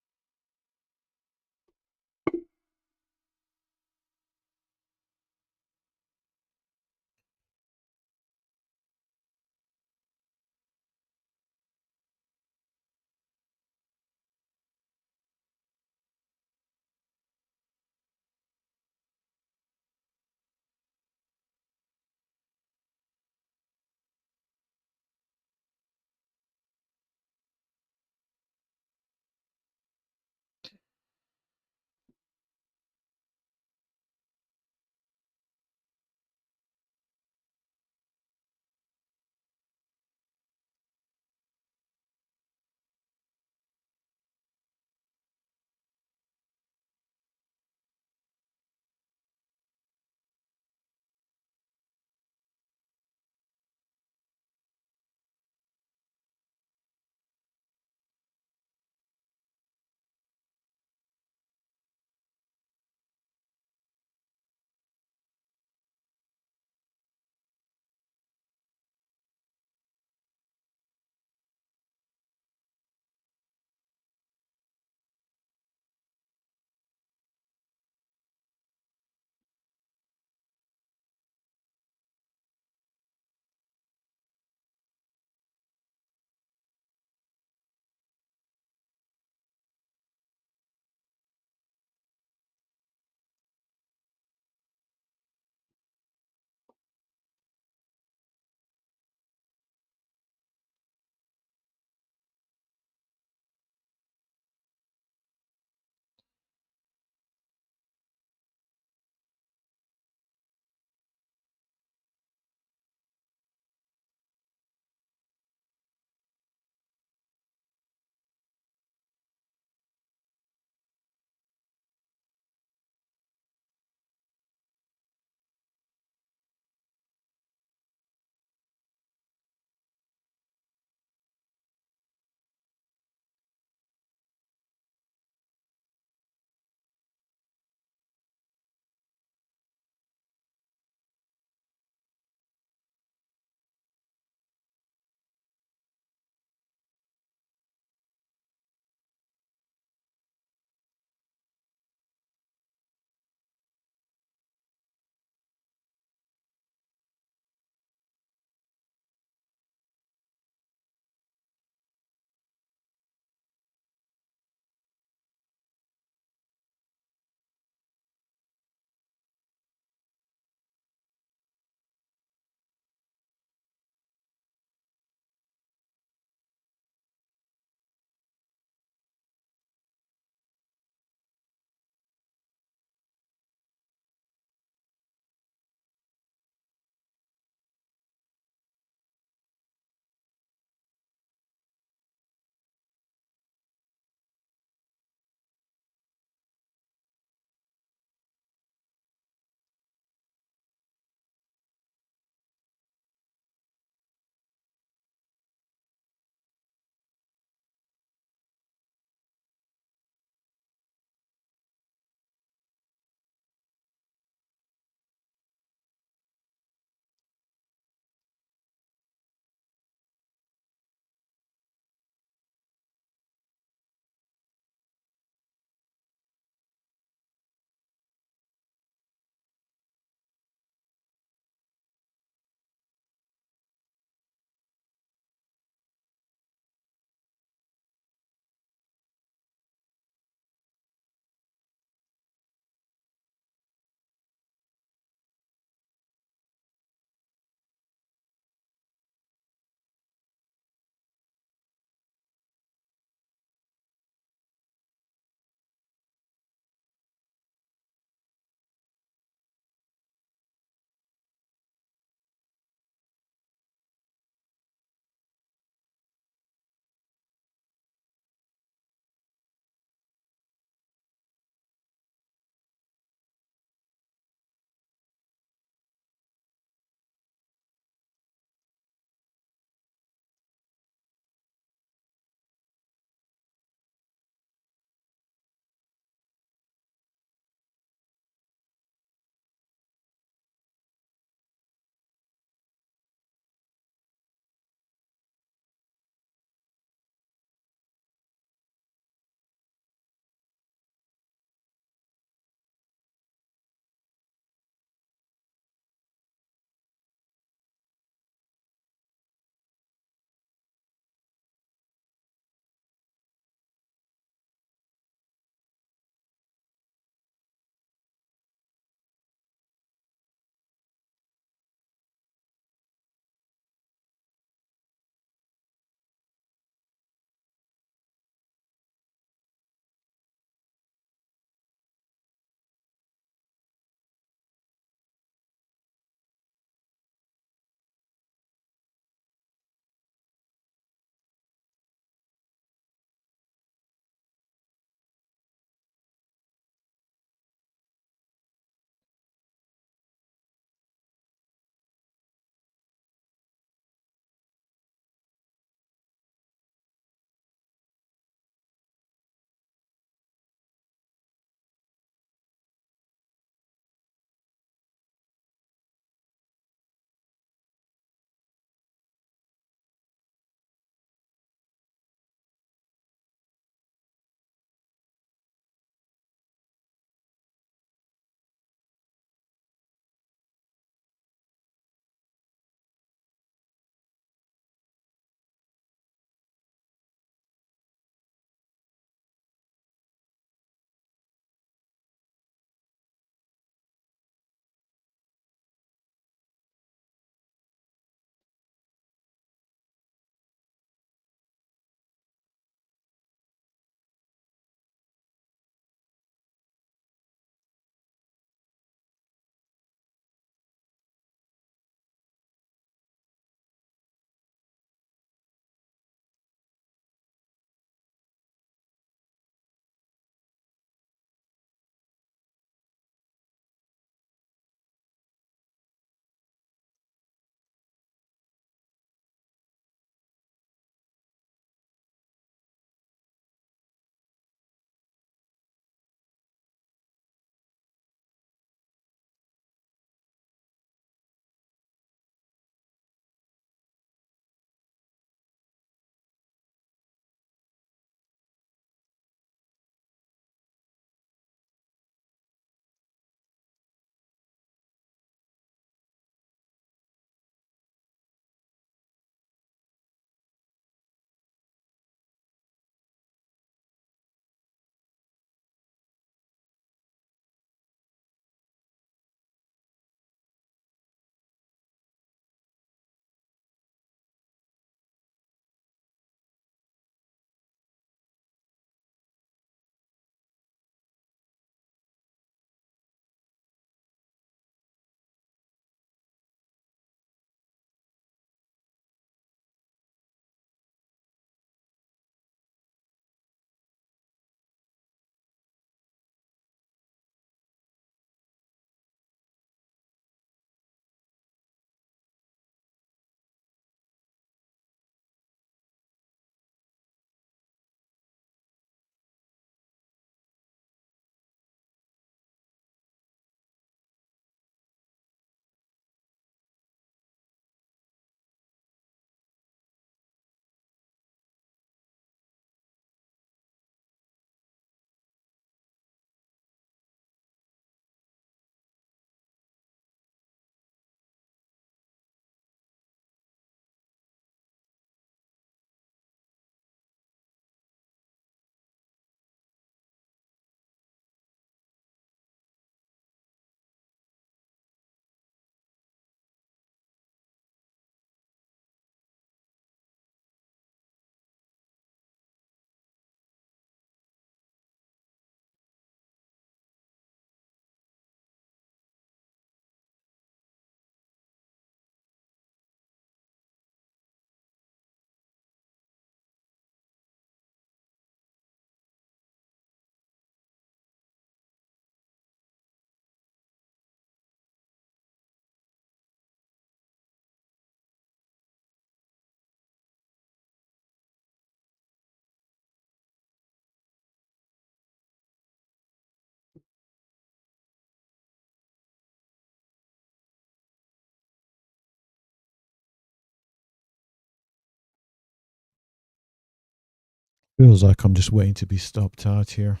Feels like I'm just waiting to be stopped out here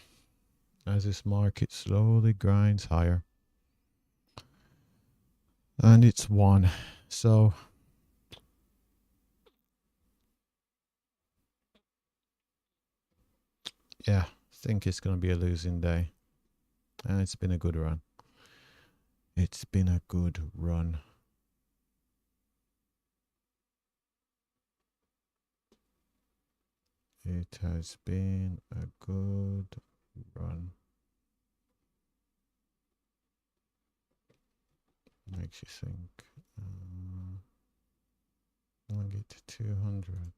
as this market slowly grinds higher. And it's one. So yeah, I think it's going to be a losing day. And it's been a good run. It's been a good run. It has been a good run. Makes you think. I'll get to 200.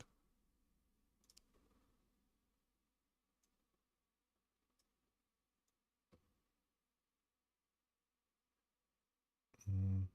Mm.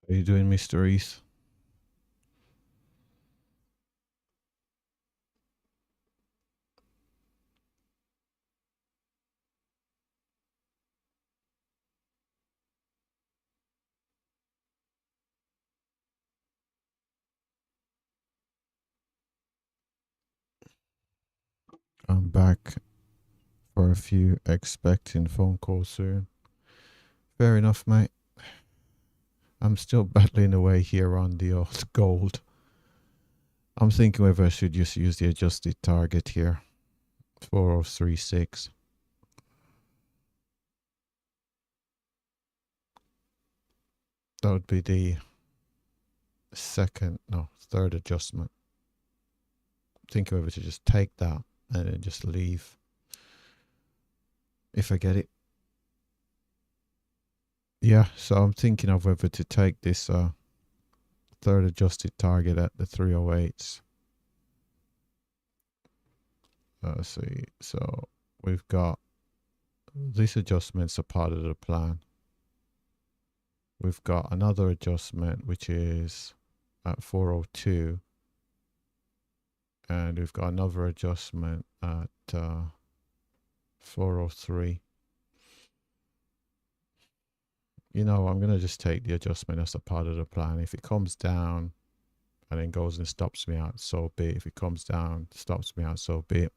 How you doing, Mr. East? I'm back for a few expecting phone calls soon. Fair enough, mate. I'm still battling away here on the old gold. I'm thinking whether I should just use the adjusted target here. 4036. That would be the third adjustment. Thinking whether to just take that and then just leave if I get it. Yeah, so I'm thinking of whether to take this third adjusted target at the 308s. Let's see. So we've got these adjustments are part of the plan. We've got another adjustment which is at 402, and we've got another adjustment at 403. You know, I'm going to just take the adjustment as a part of the plan. If it comes down and then goes and stops me out, so be it. If it comes down, stops me out, so be it.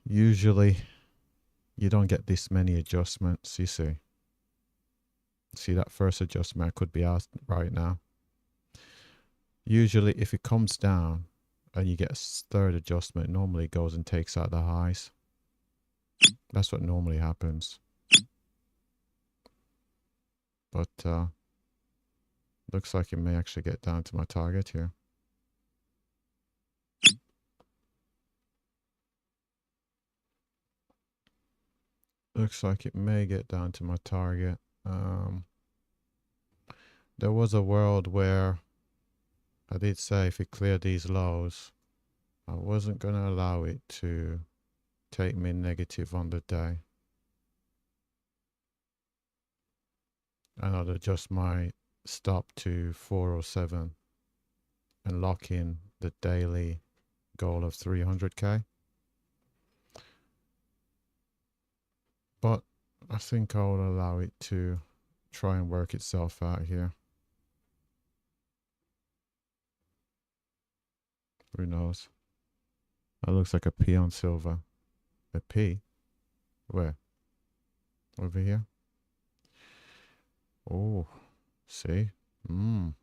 Usually you don't get this many adjustments, you see. See that first adjustment I could be out right now. Usually if it comes down and you get a third adjustment, normally it goes and takes out the highs. That's what normally happens. But looks like it may actually get down to my target here. Looks like it may get down to my target. There was a world where I did say if it cleared these lows, I wasn't going to allow it to take me negative on the day. And I'd adjust my stop to 407 and lock in the daily goal of 300k. But I think I'll allow it to try and work itself out here. Who knows? That looks like a P on silver. A P? Where? Over here? Oh, see? Now.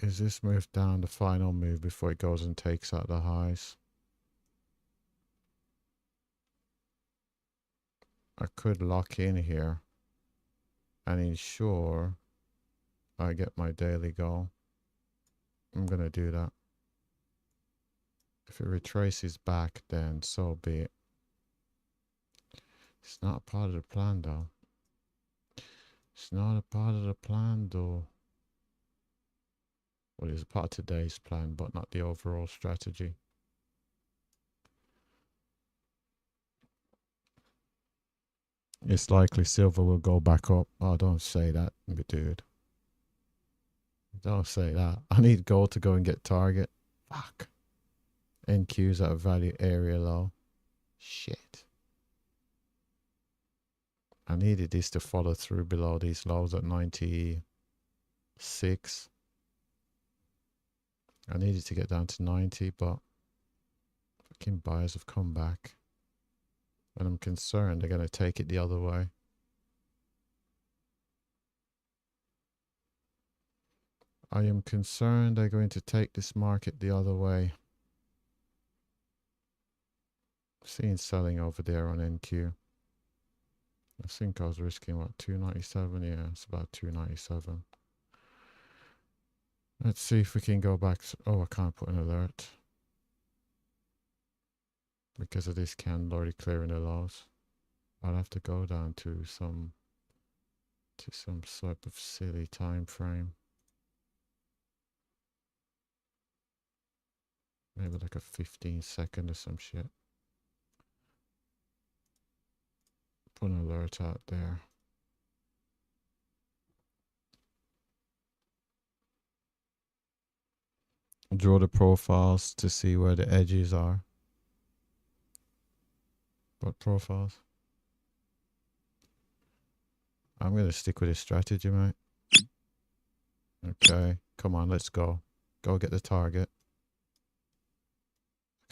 Is this move down the final move before it goes and takes out the highs? I could lock in here and ensure I get my daily goal. I'm going to do that. If it retraces back, then so be it. It's not a part of the plan, though. It's not a part of the plan, though. Well, it's a part of today's plan, but not the overall strategy. It's likely silver will go back up. Oh, don't say that, dude. Don't say that. I need gold to go and get target. Fuck. NQ's at a value area low. Shit. I needed this to follow through below these lows at 96. I needed to get down to 90, but fucking buyers have come back. And I'm concerned they're going to take it the other way. I am concerned they're going to take this market the other way. Seeing selling over there on NQ. I think I was risking, what, 297? Yeah, it's about 297. Let's see if we can go back. Oh, I can't put an alert because of this candle already clearing the lows. I'll have to go down to some sort of silly time frame. Maybe like a 15-second or some shit. Put an alert out there. Draw the profiles to see where the edges are. What profiles? I'm going to stick with this strategy, mate. Okay, come on, let's go. Go get the target.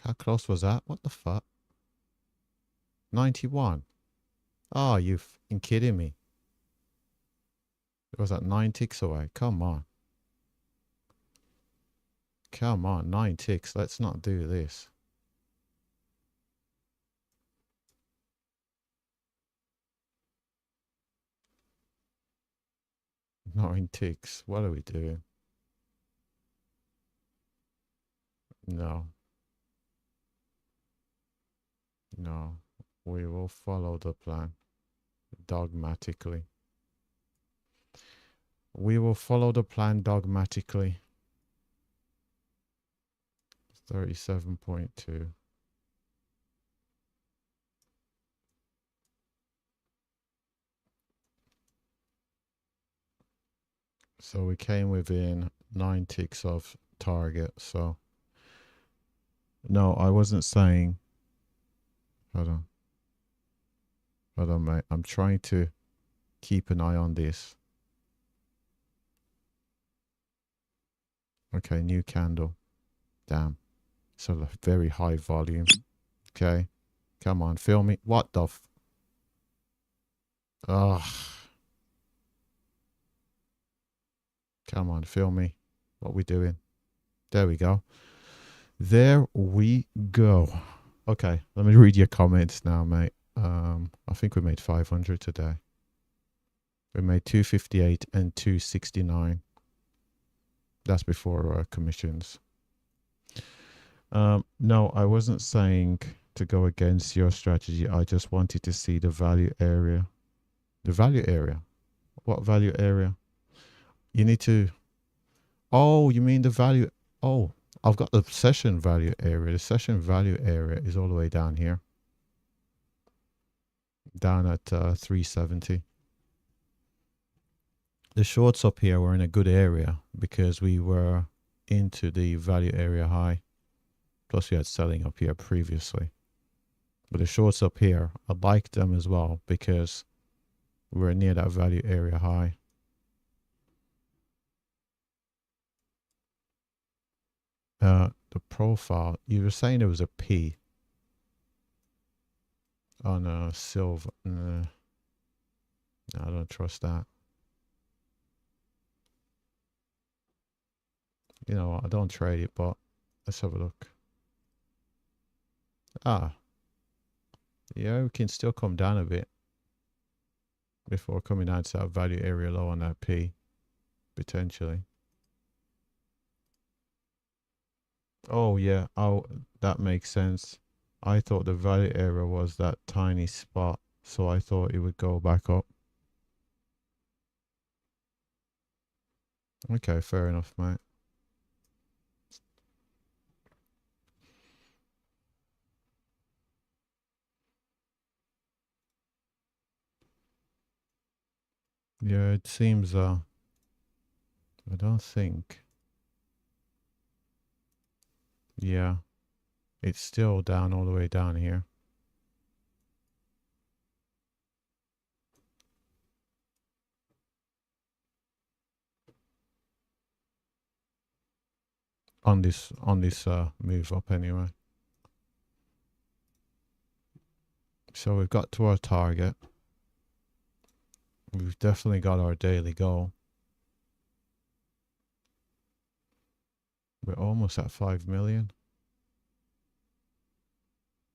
How close was that? What the fuck? 91. Oh, you f***ing kidding me. It was at 9 ticks away. Come on. Come on, 9 ticks. Let's not do this. Nine ticks. What are we doing? No. No. We will follow the plan. Dogmatically. We will follow the plan dogmatically. 37.2. So we came within 9 ticks of target. So no, I wasn't saying Hold on. Hold on, mate. I'm trying to keep an eye on this. Okay, new candle. Damn. So a very high volume. Okay. Come on, fill me. What the f... Ugh. Come on, fill me. What we doing? There we go. There we go. Okay, let me read your comments now, mate. I think we made 500 today. We made 258 and 269. That's before commissions. No, I wasn't saying to go against your strategy. I just wanted to see the value area. The value area? What value area? You need to... Oh, you mean the value... Oh, I've got the session value area. The session value area is all the way down here. Down at 370. The shorts up here were in a good area because we were into the value area high. Plus we had selling up here previously. But the shorts up here, I like them as well because we're near that value area high. The profile, you were saying there was a P on a silver. No, I don't trust that. You know, I don't trade it, but let's have a look. Ah, yeah, we can still come down a bit before coming down to that value area low on that P, potentially. Oh yeah, oh, that makes sense. I thought the value area was that tiny spot, so I thought it would go back up. Okay, fair enough, mate. Yeah, it seems, I don't think. Yeah, it's still down all the way down here. On this move up anyway. So we've got to our target. We've definitely got our daily goal. We're almost at 5 million.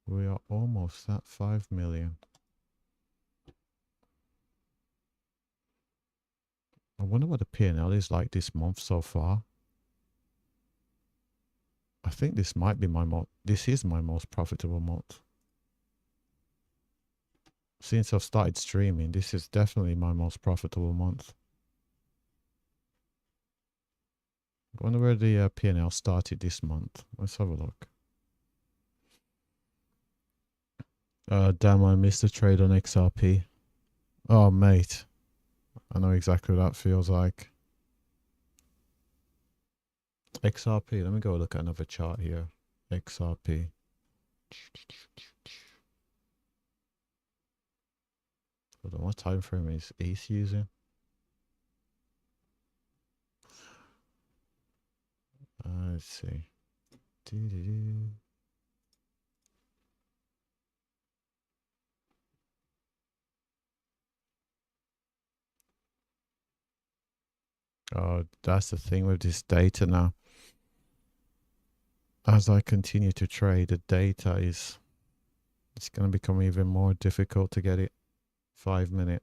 We are almost at 5 million. I wonder what the P&L is like this month so far. I think this might be this is my most profitable month. Since I've started streaming, this is definitely my most profitable month. I wonder where the P&L started this month. Let's have a look. Damn, I missed the trade on XRP. Oh, mate. I know exactly what that feels like. XRP, let me go look at another chart here. XRP. Hold on, what time frame is Ace using? Let's see. Oh, that's the thing with this data now. As I continue to trade, the data it's going to become even more difficult to get it. 5 minute.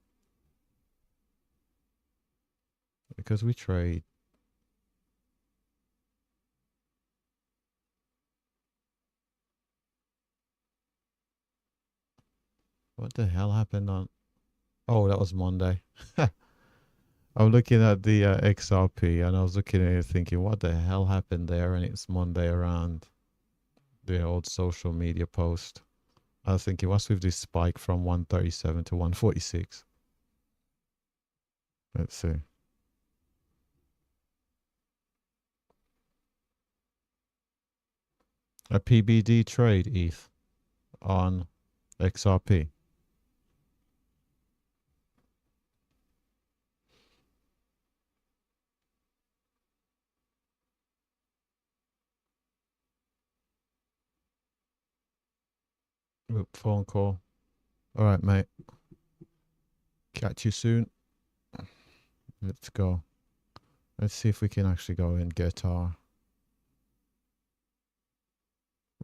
Because we trade. What the hell happened on... Oh, that was Monday. I'm looking at the XRP and I was looking at it thinking, what the hell happened there? And it's Monday around the old social media post. I was thinking, what's with this spike from 137 to 146? Let's see. A PBD trade, ETH, on XRP. Oop, phone call. All right, mate. Catch you soon. Let's go. Let's see if we can actually go and get our...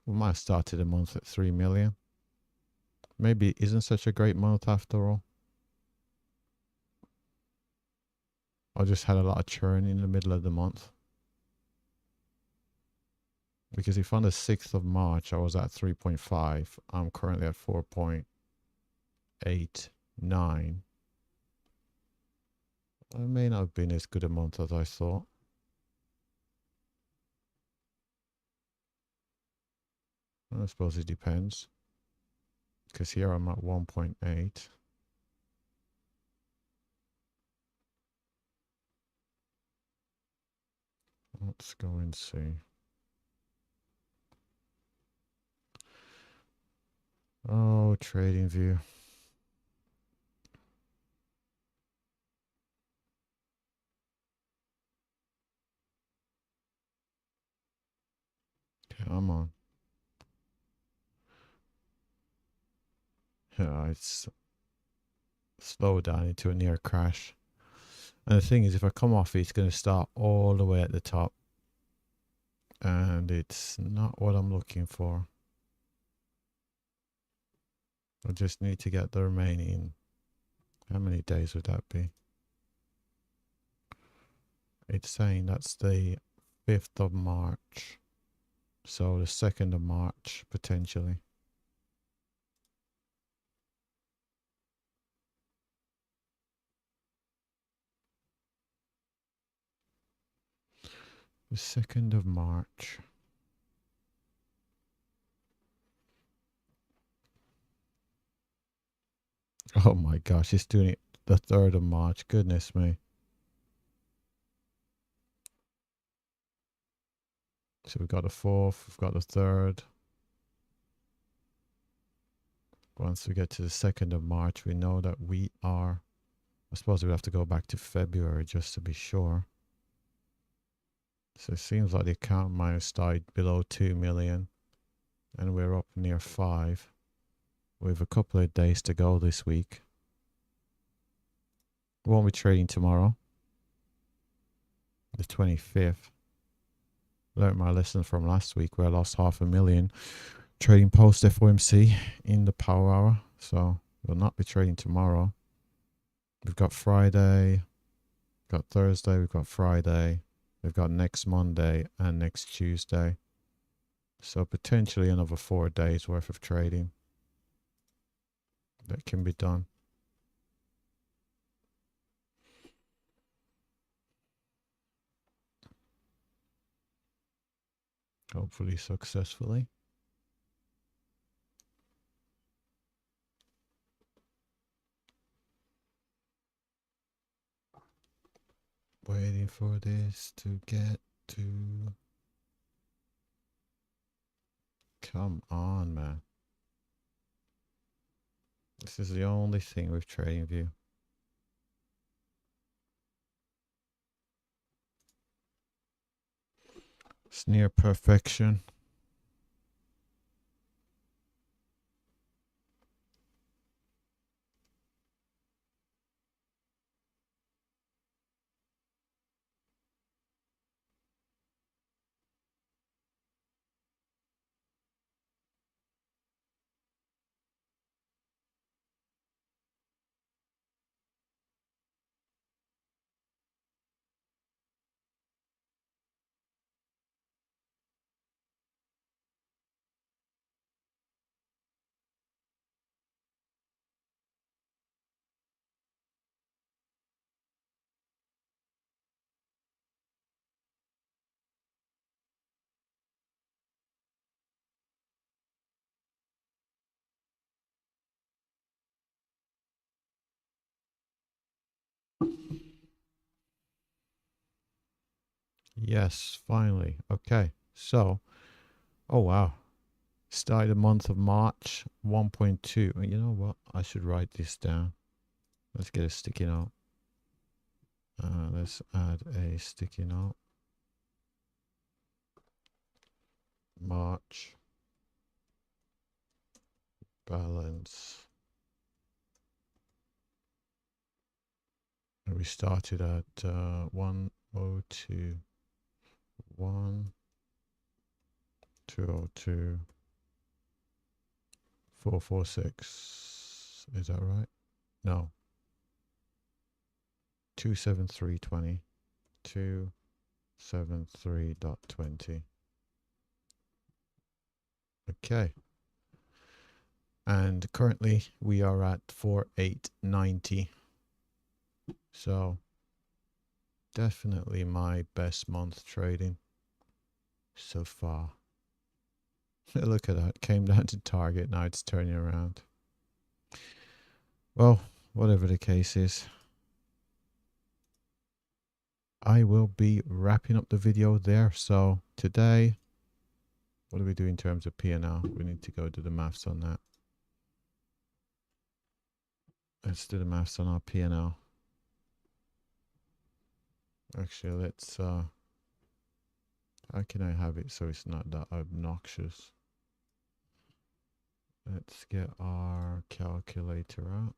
We might have started a month at 3 million. Maybe it isn't such a great month after all. I just had a lot of churn in the middle of the month. Because if on the 6th of March I was at 3.5, I'm currently at 4.89. It may not have been as good a month as I thought. I suppose it depends. Because here I'm at 1.8. Let's go and see. Oh, trading view. Come on. Yeah, it's slowed down into a near crash. And the thing is, if I come off it, it's going to start all the way at the top. And it's not what I'm looking for. I just need to get the remaining... How many days would that be? It's saying that's the 5th of March. So the 2nd of March, potentially. The 2nd of March. Oh my gosh, it's doing it the 3rd of March. Goodness me. So we've got the 4th, we've got the 3rd. Once we get to the 2nd of March, we know that we are... I suppose we have to go back to February just to be sure. So it seems like the account might have started below 2 million. And we're up near 5. We have a couple of days to go this week. Won't be trading tomorrow. The 25th. Learned my lesson from last week where I lost $500,000 trading post FOMC in the power hour. So we'll not be trading tomorrow. We've got Friday, we've got Thursday, we've got Friday, we've got next Monday and next Tuesday. So potentially another 4 days worth of trading that can be done. Hopefully successfully. Waiting for this to get to... Come on, man. This is the only thing with TradingView. It's near perfection. Yes, finally. Okay, so, oh wow. Started the month of March, 1.2. You know what? I should write this down. Let's get a sticky note. Let's add a sticky note. March balance. And we started at 102, 202, 446. Is that right? No. 273.20. 273.20. Okay. And currently we are at 4890. So definitely my best month trading so far. Look at that. Came down to target. Now it's turning around. Well, whatever the case is, I will be wrapping up the video there. So today, what do we do in terms of P&L? We need to go do the maths on that. Let's do the maths on our P&L. Actually, let's, how can I have it so it's not that obnoxious? Let's get our calculator out.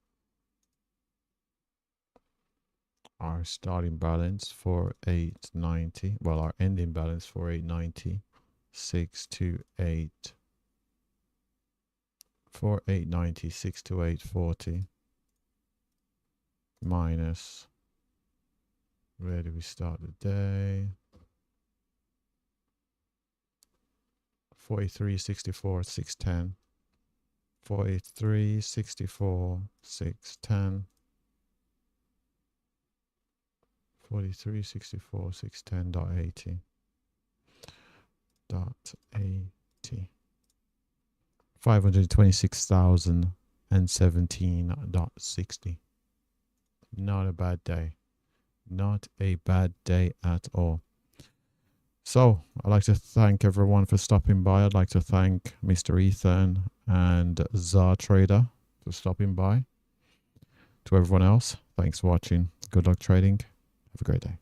Our starting balance for 890. Well, our ending balance for 890. 628. For 890, 628.40. Minus. Where do we start the day? 43.64, 610. 43.64, 610. 43.64, 610.80. .80. 526,017.60. Not a bad day. Not a bad day at all. So I'd like to thank everyone for stopping by. I'd like to thank Mr. Ethan and Zar Trader for stopping by. To everyone else, thanks for watching. Good luck trading. Have a great day.